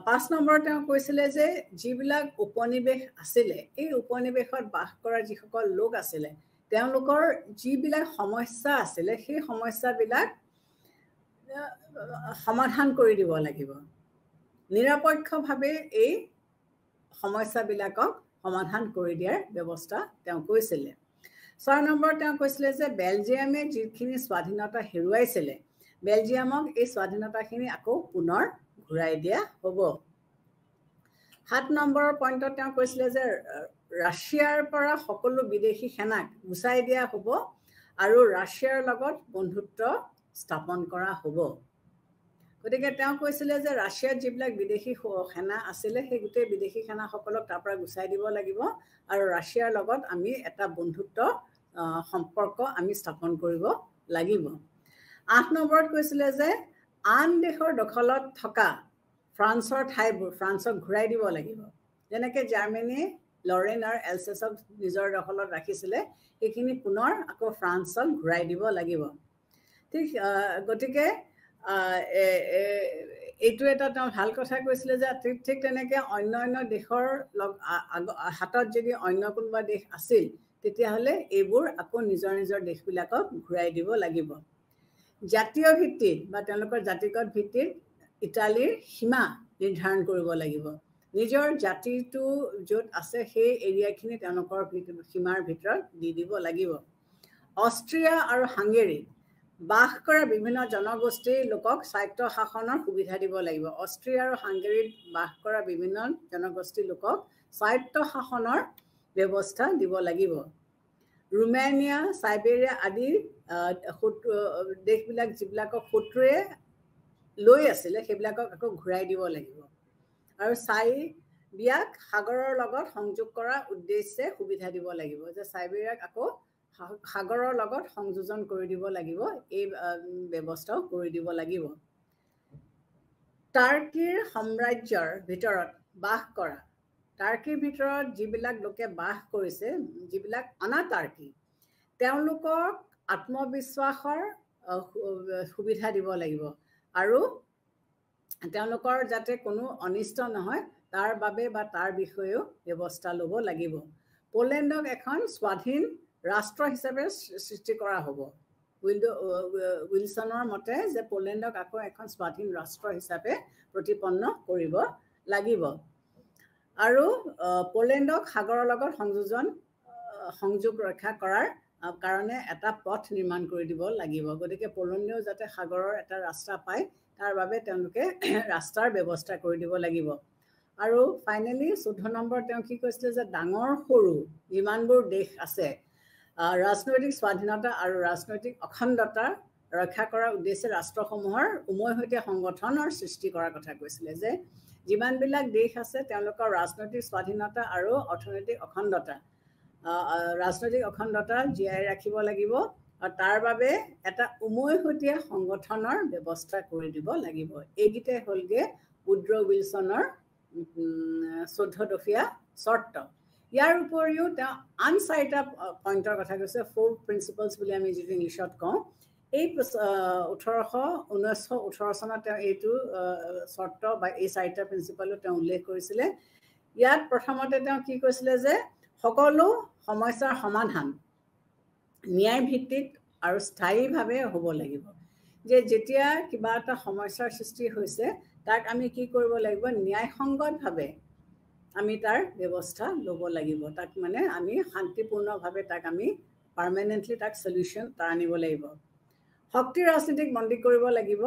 5 নম্বৰ তেওঁ কৈছিলে যে যিবিলাক উপনিবেশ আছিলে এই উপনিবেশত বাস কৰা যিসকল লোক আছিলে তেওঁলোকৰ যিবিলাক সমস্যা আছিলে সেই সমস্যাবিলাক সমাধান কৰি দিব লাগিব নিৰপেক্ষভাৱে এই সমস্যাবিলাকক সমাধান কৰি দিয়াৰ ব্যৱস্থা তেওঁ কৈছিলে 6 নম্বৰ তেওঁ কৈছিলে যে বেলজিয়ামে যিখিনি স্বাধীনতা হেৰুৱাইছিলে বেলজিয়ামক এই স্বাধীনতাখিনি আকৌ পুনৰ ঘূৰাই দিয়া হ'ব 7 নম্বৰৰ পইণ্টত তেওঁ কৈছিলে যে ৰাছিয়াৰ পৰা সকলো বিদেশী সেনাক গুচাই দিয়া হ'ব আৰু ৰাছিয়াৰ লগত বন্ধুত্ব স্থাপন কৰা হ'ব গতিকে তেওঁ কৈছিলে যে ৰাছিয়াৰ যিবিলাক বিদেশী সেনা আছিলে সেই গোটেই বিদেশী সেনাসকলক তাৰ পৰা গুচাই দিব লাগিব আৰু ৰাছিয়াৰ লগত আমি এটা বন্ধুত্ব সম্পৰ্ক আমি স্থাপন কৰিব লাগিব 8 নম্বৰত কৈছিলে যে আন দেশৰ দখলত থকা ফ্ৰান্সৰ ঠাইবোৰ ফ্ৰান্সক ঘূৰাই দিব লাগিব যেনেকৈ জাৰ্মানী লৰেন আৰু এলছেছক নিজৰ দখলত ৰাখিছিলে সেইখিনি পুনৰ আকৌ ফ্ৰান্সক ঘূৰাই দিব লাগিব ঠিক গতিকে এইটো এটা তেওঁ ভাল কথা কৈছিলে যে ঠিক তেনেকৈ অন্য দেশৰ হাতত যদি অন্য কোনোবা দেশ আছিল তেতিয়াহ'লে এইবোৰ আকৌ নিজৰ নিজৰ দেশবিলাকক ঘূৰাই দিব লাগিব জাতীয় ভিত্তিত বা তেওঁলোকৰ জাতিগত ভিত্তিত ইটালীৰ সীমা নিৰ্ধাৰণ কৰিব লাগিব নিজৰ জাতিটো য'ত আছে সেই এৰিয়াখিনি তেওঁলোকৰ সীমাৰ ভিতৰত দি দিব লাগিব অষ্ট্ৰিয়া আৰু হাংগেৰী বাস কৰা বিভিন্ন জনগোষ্ঠীৰ লোকক স্বায়ত্ত শাসনৰ সুবিধা দিব লাগিব অষ্ট্ৰিয়া আৰু হাংগেৰীত বাস কৰা বিভিন্ন জনগোষ্ঠীৰ লোকক স্বায়ত্ত শাসনৰ ব্যৱস্থা দিব লাগিব ৰোমানিয়া সাইবেৰিয়া আদি দেশবিলাক যিবিলাকক শত্ৰুৱে লৈ আছিলে সেইবিলাকক আকৌ ঘূৰাই দিব লাগিব আৰু সাইবিয়াক সাগৰৰ লগত সংযোগ কৰাৰ উদ্দেশ্যে সুবিধা দিব লাগিব যে সাইবেৰিয়াক আকৌ সাগৰৰ লগত সংযোজন কৰি দিব লাগিব এই ব্যৱস্থাও কৰি দিব লাগিব টাৰ্কিৰ সাম্ৰাজ্যৰ ভিতৰত বাস কৰা টাৰ্কিৰ ভিতৰত যিবিলাক লোকে বাস কৰিছে যিবিলাক অনাটাৰ্কি তেওঁলোকক আত্মবিশ্বাসৰ সুবিধা দিব লাগিব আৰু তেওঁলোকৰ যাতে কোনো অনিষ্ট নহয় তাৰ বাবে বা তাৰ বিষয়েও ব্যৱস্থা ল'ব লাগিব পোলেণ্ডক এখন স্বাধীন ৰাষ্ট্ৰ হিচাপে সৃষ্টি কৰা হ'ব উইলছনৰ মতে যে পোলেণ্ডক আকৌ এখন স্বাধীন ৰাষ্ট্ৰ হিচাপে প্ৰতিপন্ন কৰিব লাগিব আৰু পোলেণ্ডক সাগৰৰ লগত সংযোগ ৰক্ষা কৰাৰ কাৰণে এটা পথ নিৰ্মাণ কৰি দিব লাগিব গতিকে পোলেণ্ডেও যাতে সাগৰৰ এটা ৰাস্তা পায় তাৰ বাবে তেওঁলোকে ৰাস্তাৰ ব্যৱস্থা কৰি দিব লাগিব আৰু ফাইনেলি 14 নম্বৰ তেওঁ কি কৈছিলে যে ডাঙৰ সৰু যিমানবোৰ দেশ আছে ৰাজনৈতিক স্বাধীনতা আৰু ৰাজনৈতিক অখণ্ডতা ৰক্ষা কৰাৰ উদ্দেশ্যে ৰাষ্ট্ৰসমূহৰ উমৈহতীয়া সংগঠনৰ সৃষ্টি কৰাৰ কথা কৈছিলে যে যিমানবিলাক দেশ আছে তেওঁলোকৰ ৰাজনৈতিক স্বাধীনতা আৰু অৰ্থনৈতিক অখণ্ডতা জীয়াই ৰাখিব লাগিব আৰু তাৰ বাবে এটা উমৈহতীয়া সংগঠনৰ ব্যৱস্থা কৰি দিব লাগিব এইকেইটাই হ'লগে উড্ৰ উইলছনৰ 14 দফীয়া চৰ্ত ইয়াৰ উপৰিও তেওঁ আন 4টা পইণ্টৰ কথা কৈছে 4 প্ৰিন্সিপলছ বুলি আমি যিটো ইংলিছত কওঁ এই 1918 চনত তেওঁ এইটো চৰ্ত বা এই 4টা প্ৰিন্সিপলো তেওঁ উল্লেখ কৰিছিলে ইয়াত প্ৰথমতে তেওঁ কি কৈছিলে যে সকলো সমস্যাৰ সমাধান ন্যায় ভিত্তিক আৰু স্থায়ীভাৱে হ'ব লাগিব যে যেতিয়া কিবা এটা সমস্যাৰ সৃষ্টি হৈছে তাক আমি কি কৰিব লাগিব ন্যায়সংগতভাৱে আমি তাৰ ব্যৱস্থা ল'ব লাগিব তাক মানে আমি শান্তিপূৰ্ণভাৱে তাক আমি পাৰ্মানেণ্টলি তাক সলিউশন তাৰ আনিব লাগিব শক্তি ৰাজনীতিক বন্দী কৰিব লাগিব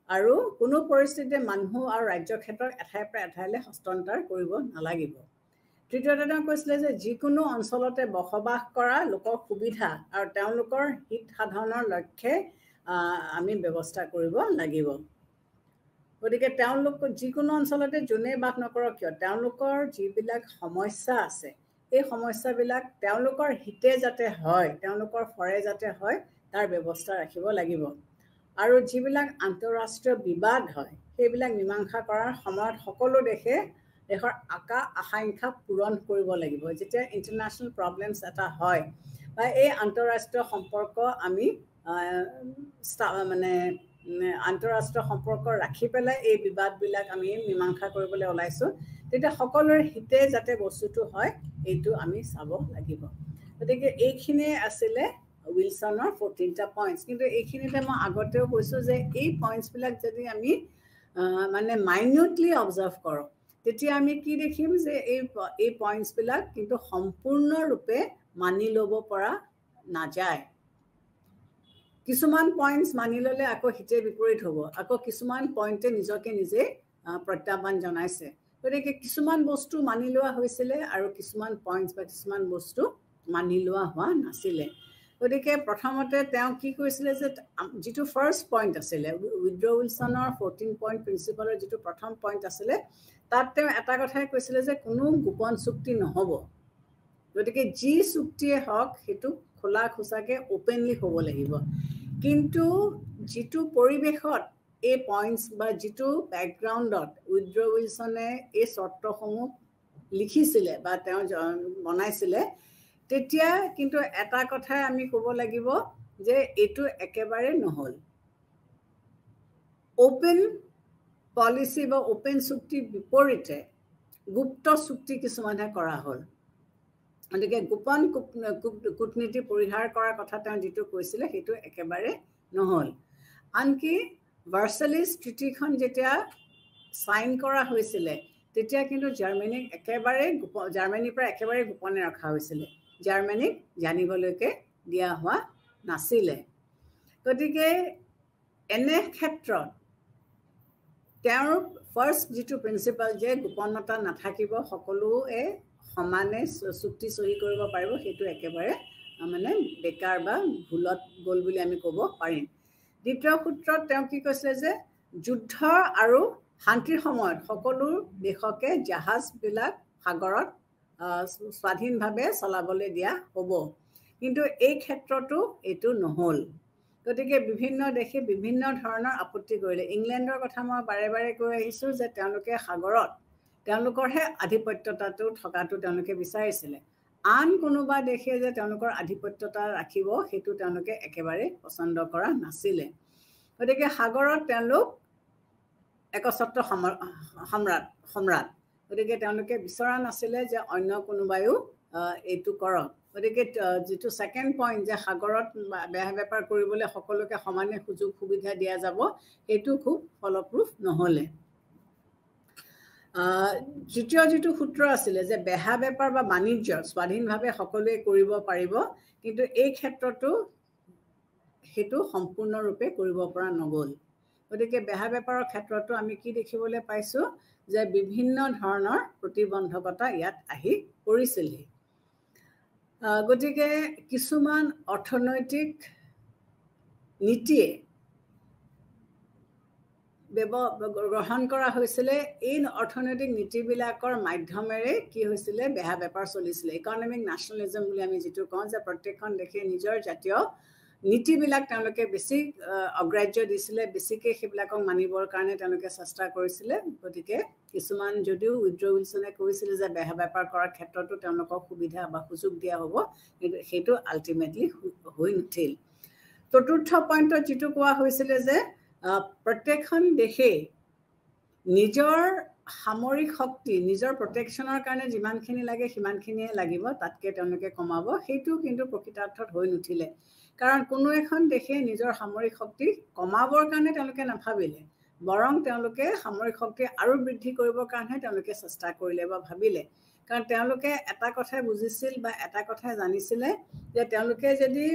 আৰু কোনো পৰিস্থিতিতে মানুহ আৰু ৰাজ্য ক্ষেত্ৰত এঠাইৰ পৰা এঠাইলৈ হস্তান্তৰ কৰিব নালাগিব তৃতীয়তে তেওঁ কৈছিলে যে যিকোনো অঞ্চলতে বসবাস কৰা লোকৰ সুবিধা আৰু তেওঁলোকৰ হিত সাধনৰ লক্ষ্যে আমি ব্যৱস্থা কৰিব লাগিব গতিকে তেওঁলোক যিকোনো অঞ্চলতে যোনে বাস নকৰক কিয় তেওঁলোকৰ যিবিলাক সমস্যা আছে এই সমস্যাবিলাক তেওঁলোকৰ হিতে যাতে হয় তেওঁলোকৰ ফৰে যাতে হয় তাৰ ব্যৱস্থা ৰাখিব লাগিব আৰু যিবিলাক আন্তঃৰাষ্ট্ৰীয় বিবাদ হয় সেইবিলাক মীমাংসা কৰাৰ সময়ত সকলো দেশৰ আকাংক্ষা পূৰণ কৰিব লাগিব যেতিয়া ইণ্টাৰনেশ্যনেল প্ৰব্লেমছ এটা হয় বা এই আন্তঃৰাষ্ট্ৰীয় সম্পৰ্ক আমি মানে আন্তঃৰাষ্ট্ৰীয় সম্পৰ্ক ৰাখি পেলাই এই বিবাদবিলাক আমি মীমাংসা কৰিবলৈ ওলাইছোঁ তেতিয়া সকলোৰে হিতে যাতে বস্তুটো হয় এইটো আমি চাব লাগিব গতিকে এইখিনিয়ে আছিলে উইলছনৰ 14টা পইণ্টছ কিন্তু এইখিনিতে মই আগতেও কৈছোঁ যে এই পইণ্টছবিলাক যদি আমি মানে মাইনিউটলি অবজাৰ্ভ কৰোঁ তেতিয়া আমি কি দেখিম যে এই পইণ্টছবিলাক কিন্তু সম্পূৰ্ণৰূপে মানি ল'ব পৰা নাযায় কিছুমান পইণ্টছ মানি ল'লে আকৌ হিতে বিপৰীত হ'ব আকৌ কিছুমান পইণ্টে নিজকে নিজে প্ৰত্যাহ্বান জনাইছে গতিকে কিছুমান বস্তু মানি লোৱা হৈছিলে আৰু কিছুমান পইণ্টছ বা কিছুমান বস্তু মানি লোৱা হোৱা নাছিলে গতিকে প্ৰথমতে তেওঁ কি কৈছিলে যে যিটো ফাৰ্ষ্ট পইণ্ট আছিলে উইড্ৰ' উইলছনৰ 14 পইণ্ট প্ৰিন্সিপালৰ যিটো প্ৰথম পইণ্ট আছিলে তাত তেওঁ এটা কথাই কৈছিলে যে কোনো গোপন চুক্তি নহ'ব গতিকে যি চুক্তিয়ে হওক সেইটো খোলা খোচাকে অপেনলি হ'ব লাগিব কিন্তু যিটো পৰিৱেশত এই পইণ্টছ বা যিটো বেকগ্ৰাউণ্ডত উইড্ৰ' উইলছনে এই চৰ্তসমূহ লিখিছিলে বা তেওঁ বনাইছিলে তেতিয়া কিন্তু এটা কথাই আমি ক'ব লাগিব যে এইটো একেবাৰে নহ'ল অপেন পলিচি বা অপেন চুক্তিৰ বিপৰীতে গুপ্ত চুক্তি কিছুমানহে কৰা হ'ল গতিকে গোপন কূটনীতি পৰিহাৰ কৰাৰ কথা তেওঁ যিটো কৈছিলে সেইটো একেবাৰে নহ'ল আনকি ভাৰ্চেলিছ ট্ৰিটিখন যেতিয়া চাইন কৰা হৈছিলে তেতিয়া কিন্তু জাৰ্মানীক জাৰ্মানীৰ পৰা একেবাৰে গোপনে ৰখা হৈছিলে জাৰ্মানীক জানিবলৈকে দিয়া হোৱা নাছিলে গতিকে এনে ক্ষেত্ৰত তেওঁৰ ফাৰ্ষ্ট যিটো প্ৰিন্সিপাল যে গোপনতা নাথাকিব সকলোৱে সমানে চুক্তি চহী কৰিব পাৰিব সেইটো একেবাৰে মানে বেকাৰ বা ভুলত গ'ল বুলি আমি ক'ব পাৰিম দ্বিতীয় সূত্ৰত তেওঁ কি কৈছিলে যে যুদ্ধ আৰু শান্তিৰ সময়ত সকলো দেশকে জাহাজবিলাক সাগৰত স্বাধীনভাৱে চলাবলৈ দিয়া হ'ব কিন্তু এই ক্ষেত্ৰতো এইটো নহ'ল গতিকে বিভিন্ন দেশে বিভিন্ন ধৰণৰ আপত্তি কৰিলে ইংলেণ্ডৰ কথা মই বাৰে বাৰে কৈ আহিছোঁ যে তেওঁলোকে সাগৰত তেওঁলোকৰহে আধিপত্যতাটো থকাটো তেওঁলোকে বিচাৰিছিলে আন কোনোবা দেশে যে তেওঁলোকৰ আধিপত্যতা ৰাখিব সেইটো তেওঁলোকে একেবাৰে পচন্দ কৰা নাছিলে গতিকে সাগৰত তেওঁলোক একচ্ছত্ৰ সম্ৰাট গতিকে তেওঁলোকে বিচৰা নাছিলে যে অন্য কোনোবায়ো এইটো কৰক গতিকে যিটো ছেকেণ্ড পইণ্ট যে সাগৰত বেহা বেপাৰ কৰিবলৈ সকলোকে সমানে সুযোগ সুবিধা দিয়া যাব সেইটো খুব ফলপ্ৰসূ নহ'লে তৃতীয় যিটো সূত্ৰ আছিলে যে বেহা বেপাৰ বা বাণিজ্য স্বাধীনভাৱে সকলোৱে কৰিব পাৰিব কিন্তু এই ক্ষেত্ৰতো সেইটো সম্পূৰ্ণৰূপে কৰিব পৰা নগ'ল গতিকে বেহা বেপাৰৰ ক্ষেত্ৰতো আমি কি দেখিবলৈ পাইছোঁ যে বিভিন্ন ধৰণৰ প্ৰতিবন্ধকতা ইয়াত আহি পৰিছিলে গতিকে কিছুমান অৰ্থনৈতিক নীতিয়ে গ্ৰহণ কৰা হৈছিলে এই অৰ্থনৈতিক নীতিবিলাকৰ মাধ্যমেৰে কি হৈছিলে বেহা বেপাৰ চলিছিলে ইকনমিক নেশ্যনেলিজম বুলি আমি যিটো কওঁ যে প্ৰত্যেকখন দেশে নিজৰ জাতীয় নীতিবিলাক তেওঁলোকে বেছি অগ্ৰাহ্য দিছিলে বেছিকৈ সেইবিলাকক মানিবৰ কাৰণে তেওঁলোকে চেষ্টা কৰিছিলে গতিকে কিছুমান যদিও উইড্ৰ' উইলছনে কৈছিলে যে বেহা বেপাৰ কৰাৰ ক্ষেত্ৰতো তেওঁলোকক সুবিধা বা সুযোগ দিয়া হ'ব কিন্তু সেইটো আল্টিমেটলি হৈ নুঠিল চতুৰ্থ পইণ্টত যিটো কোৱা হৈছিলে যে প্ৰত্যেকখন দেশেই নিজৰ সামৰিক শক্তি নিজৰ প্ৰটেকশ্যনৰ কাৰণে যিমানখিনি লাগে সিমানখিনিয়ে লাগিব তাতকৈ তেওঁলোকে কমাব সেইটো কিন্তু প্ৰকৃতাৰ্থত হৈ নুঠিলে কাৰণ কোনো এখন দেশে নিজৰ সামৰিক শক্তি কমাবৰ কাৰণে তেওঁলোকে নাভাবিলে বৰং তেওঁলোকে সামৰিক শক্তি আৰু বৃদ্ধি কৰিবৰ কাৰণেহে তেওঁলোকে চেষ্টা কৰিলে বা ভাবিলে কাৰণ তেওঁলোকে এটা কথাই বুজিছিল বা এটা কথাই জানিছিলে যে তেওঁলোকে যদি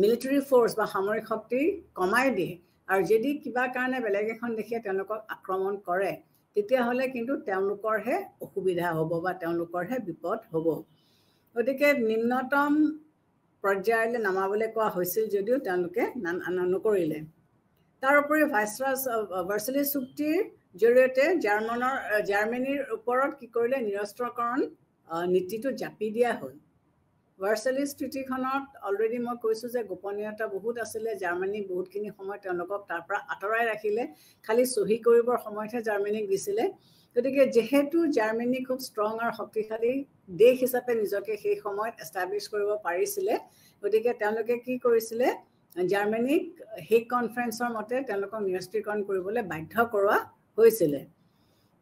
মিলিটাৰী ফ'ৰ্চ বা সামৰিক শক্তি কমাই দিয়ে আৰু যদি কিবা কাৰণে বেলেগ এখন দেশে তেওঁলোকক আক্ৰমণ কৰে তেতিয়াহ'লে কিন্তু তেওঁলোকৰহে অসুবিধা হ'ব বা তেওঁলোকৰহে বিপদ হ'ব। গতিকে নিম্নতম পৰ্যায়লৈ নামাবলৈ কোৱা হৈছিল যদিও তেওঁলোকে নকৰিলে। তাৰোপৰি ভাৰ্চেলি চুক্তিৰ জৰিয়তে জাৰ্মানীৰ ওপৰত কি কৰিলে, নিৰস্ত্ৰকৰণ নীতিটো জাপি দিয়া হ'ল। ভাৰ্চেলি চুক্তিখনত অলৰেডি মই কৈছোঁ যে গোপনীয়তা বহুত আছিলে। জাৰ্মানী বহুতখিনি সময় তেওঁলোকক তাৰ পৰা আঁতৰাই ৰাখিলে, খালি চহী কৰিবৰ সময়তহে জাৰ্মানীক দিছিলে। গতিকে যিহেতু জাৰ্মানী খুব ষ্ট্ৰং আৰু শক্তিশালী দেশ হিচাপে নিজকে সেই সময়ত এষ্টাব্লিছ কৰিব পাৰিছিলে, গতিকে তেওঁলোকে কি কৰিছিলে, জাৰ্মানীক হেগ কনফাৰেন্সৰ মতে তেওঁলোকক নিৰস্ত্ৰীকৰণ কৰিবলৈ বাধ্য কৰোৱা হৈছিলে।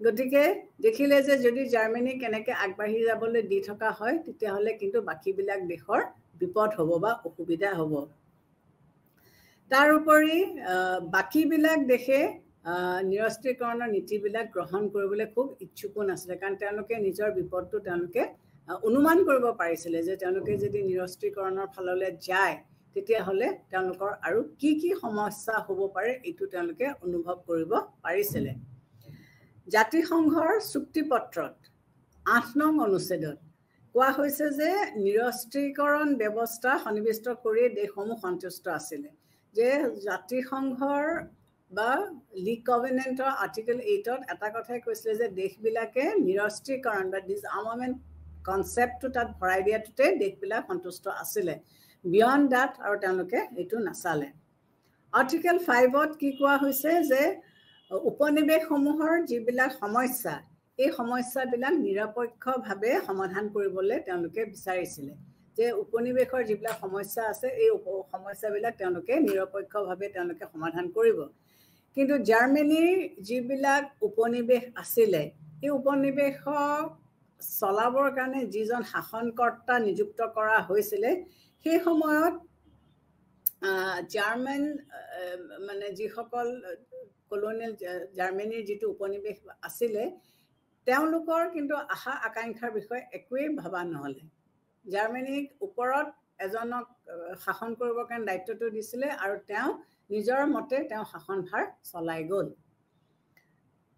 গতিকে দেখিলে যে যদি জাৰ্মানীক এনেকৈ আগবাঢ়ি যাবলৈ দি থকা হয়, তেতিয়াহ'লে কিন্তু বাকীবিলাক দেশৰ বিপদ হ'ব বা অসুবিধা হ'ব। তাৰোপৰি বাকীবিলাক দেশে নিৰস্ত্ৰীকৰণৰ নীতিবিলাক গ্ৰহণ কৰিবলৈ খুব ইচ্ছুকো নাছিলে, কাৰণ তেওঁলোকে নিজৰ বিপদটো তেওঁলোকে অনুমান কৰিব পাৰিছিলে যে তেওঁলোকে যদি নিৰস্ত্ৰীকৰণৰ ফাললৈ যায় তেতিয়াহ'লে তেওঁলোকৰ আৰু কি কি সমস্যা হ'ব পাৰে এইটো তেওঁলোকে অনুভৱ কৰিব পাৰিছিলে। জাতিসংঘৰ চুক্তিপত্ৰত 8 নং অনুচ্ছেদত কোৱা হৈছে যে নিৰস্ত্ৰীকৰণ ব্যৱস্থা সন্নিৱিষ্ট কৰি দেশসমূহ সন্তুষ্ট আছিলে। যে জাতিসংঘৰ বা লীগ কভেনেণ্টৰ আৰ্টিকল 8ত এটা কথাই কৈছিলে যে দেশবিলাকে নিৰস্ত্ৰীকৰণ বা ডিসআৰ্মামেণ্ট কনচেপ্টটো তাত ভৰাই দিয়াটোতে দেশবিলাক সন্তুষ্ট আছিলে। বিয়ণ্ড ডাট আৰু তেওঁলোকে এইটো নাচালে। আৰ্টিকল 5ত কি কোৱা হৈছে যে উপনিৱেশসমূহৰ যিবিলাক সমস্যা, এই সমস্যাবিলাক নিৰপেক্ষভাৱে সমাধান কৰিবলৈ তেওঁলোকে বিচাৰিছিলে। যে উপনিৱেশৰ যিবিলাক সমস্যা আছে এই সমস্যাবিলাক তেওঁলোকে নিৰপেক্ষভাৱে তেওঁলোকে সমাধান কৰিব। কিন্তু জাৰ্মানীৰ যিবিলাক উপনিৱেশ আছিলে, এই উপনিৱেশক চলাবৰ কাৰণে যিজন শাসনকৰ্তা নিযুক্ত কৰা হৈছিলে, সেই সময়ত জাৰ্মান মানে যিসকল কলনিয়েল জাৰ্মানীৰ যিটো উপনিৱেশ আছিলে, তেওঁলোকৰ কিন্তু আশা আকাংক্ষাৰ বিষয়ে একোৱেই ভবা নহ'লে। জাৰ্মানীক ওপৰত এজনক শাসন কৰিবৰ কাৰণে দায়িত্বটো দিছিলে আৰু তেওঁ নিজৰ মতে তেওঁ শাসনভাৰ চলাই গ'ল।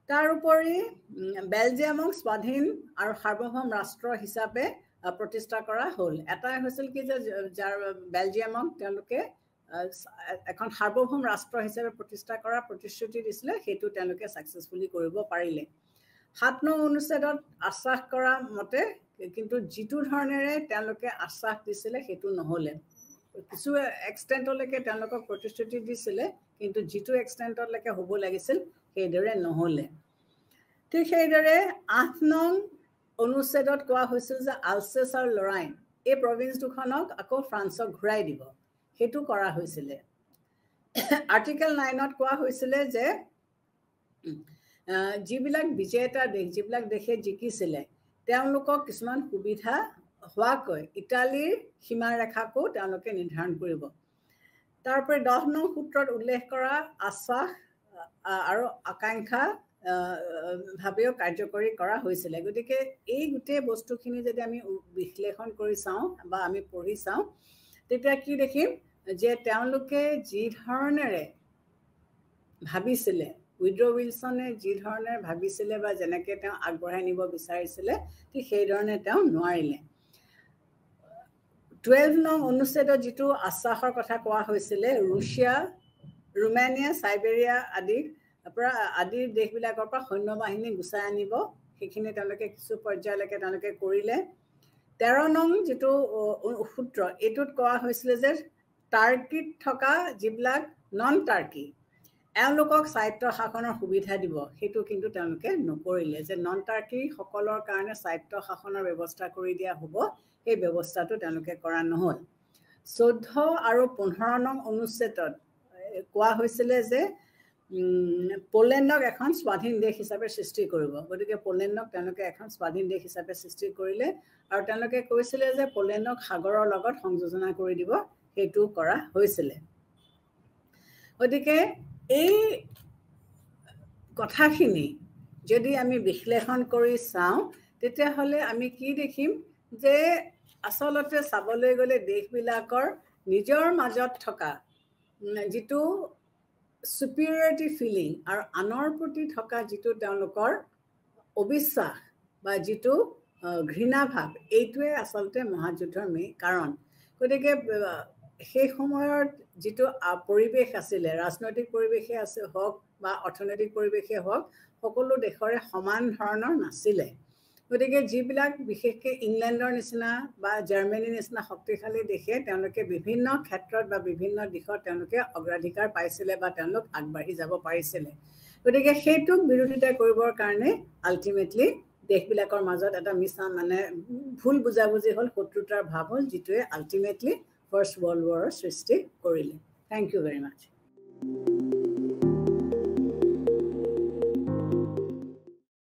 তাৰোপৰি বেলজিয়ামক স্বাধীন আৰু সাৰ্বভৌম ৰাষ্ট্ৰ হিচাপে প্ৰতিষ্ঠা কৰা হ'ল। এটাই হৈছিল কি যে বেলজিয়ামক তেওঁলোকে এখন সাৰ্বভৌম ৰাষ্ট্ৰ হিচাপে প্ৰতিষ্ঠা কৰাৰ প্ৰতিশ্ৰুতি দিছিলে, সেইটো তেওঁলোকে ছাকচেছফুলি কৰিব পাৰিলে। 7 নং অনুচ্ছেদত আশ্বাস কৰা মতে কিন্তু যিটো ধৰণেৰে তেওঁলোকে আশ্বাস দিছিলে সেইটো নহ'লে। কিছু এক্সটেণ্টলৈকে তেওঁলোকক প্ৰতিশ্ৰুতি দিছিলে, কিন্তু যিটো এক্সটেণ্টলৈকে হ'ব লাগিছিল সেইদৰে নহ'লে। ঠিক সেইদৰে 8 নং অনুচ্ছেদত কোৱা হৈছিল যে আলছেছ আৰু লৰাইন এই প্ৰভিন্স দুখনক আকৌ ফ্ৰান্সক ঘূৰাই দিব, সেইটো কৰা হৈছিলে। আৰ্টিকল 9ত কোৱা হৈছিলে যে যিবিলাক বিজেতা দেশ, যিবিলাক দেশে জিকিছিলে, তেওঁলোকক কিছুমান সুবিধা হোৱাকৈ ইটালীৰ সীমাৰেখাকো তেওঁলোকে নিৰ্ধাৰণ কৰিব। তাৰোপৰি 10 নং সূত্ৰত উল্লেখ কৰা আশ্বাস আৰু আকাংক্ষা ভাৱেও কাৰ্যকৰী কৰা হৈছিলে। গতিকে এই গোটেই বস্তুখিনি যদি আমি বিশ্লেষণ কৰি চাওঁ বা আমি পঢ়ি চাওঁ, তেতিয়া কি দেখিম যে তেওঁলোকে যি ধৰণেৰে ভাবিছিলে, উইড্ৰ উইলছনে যি ধৰণে ভাবিছিলে বা যেনেকৈ তেওঁ আগবঢ়াই নিব বিচাৰিছিলে, ঠিক সেইধৰণে তেওঁ নোৱাৰিলে। 12 নং অনুচ্ছেদত যিটো আশ্বাসৰ কথা কোৱা হৈছিলে, ৰুছিয়া, ৰোমানিয়া, চাইবেৰিয়া আদিৰ দেশবিলাকৰ পৰা সৈন্যবাহিনী গুচাই আনিব, সেইখিনি তেওঁলোকে কিছু পৰ্যায়লৈকে তেওঁলোকে কৰিলে। 13 নং যিটো সূত্ৰ, এইটোত কোৱা হৈছিলে যে টাৰ্কিত থকা যিবিলাক নন টাৰ্কি এওঁলোকক স্বায়ত্ত শাসনৰ সুবিধা দিব, সেইটো কিন্তু তেওঁলোকে নকৰিলে। যে নন টাৰ্কি সকলৰ কাৰণে স্বায়ত্ত শাসনৰ ব্যৱস্থা কৰি দিয়া হ'ব, সেই ব্যৱস্থাটো তেওঁলোকে কৰা নহ'ল। 14 আৰু 15 নং অনুচ্ছেদত কোৱা হৈছিলে যে পোলেণ্ডক এখন স্বাধীন দেশ হিচাপে সৃষ্টি কৰিব। গতিকে পোলেণ্ডক তেওঁলোকে এখন স্বাধীন দেশ হিচাপে সৃষ্টি কৰিলে আৰু তেওঁলোকে কৈছিলে যে পোলেণ্ডক সাগৰৰ লগত সংযোজনা কৰি দিব, সেইটো কৰা হৈছিলে। গতিকে এই কথাখিনি যদি আমি বিশ্লেষণ কৰি চাওঁ, তেতিয়াহ'লে আমি কি দেখিম যে আচলতে চাবলৈ গ'লে দেশবিলাকৰ নিজৰ মাজত থকা যিটো superiority feeling আৰু আনৰ প্ৰতি থকা যিটো তেওঁলোকৰ অবিশ্বাস বা যিটো ঘৃণা ভাৱ এইটোৱে আচলতে মহাযুদ্ধৰ মেইন কাৰণ গতিকে সেই সময়ত যিটো পৰিৱেশ আছিলে ৰাজনৈতিক পৰিৱেশে আছে হওক বা অৰ্থনৈতিক পৰিৱেশে হওক সকলো দেশৰে সমান ধৰণৰ নাছিলে গতিকে যিবিলাক বিশেষকৈ ইংলেণ্ডৰ নিচিনা বা জাৰ্মানীৰ নিচিনা শক্তিশালী দেশে তেওঁলোকে বিভিন্ন ক্ষেত্ৰত বা বিভিন্ন দিশত তেওঁলোকে অগ্ৰাধিকাৰ পাইছিলে বা তেওঁলোক আগবাঢ়ি যাব পাৰিছিলে গতিকে সেইটোক বিৰোধিতা কৰিবৰ কাৰণে আল্টিমেটলি দেশবিলাকৰ মাজত এটা মানে ভুল বুজাবুজি হ'ল শত্ৰুতাৰ ভাৱ হ'ল যিটোৱে আল্টিমেটলি ফাৰ্ষ্ট ৱৰ্ল্ড ৱাৰৰ সৃষ্টি কৰিলে থ্যাংক ইউ ভেৰি মাচ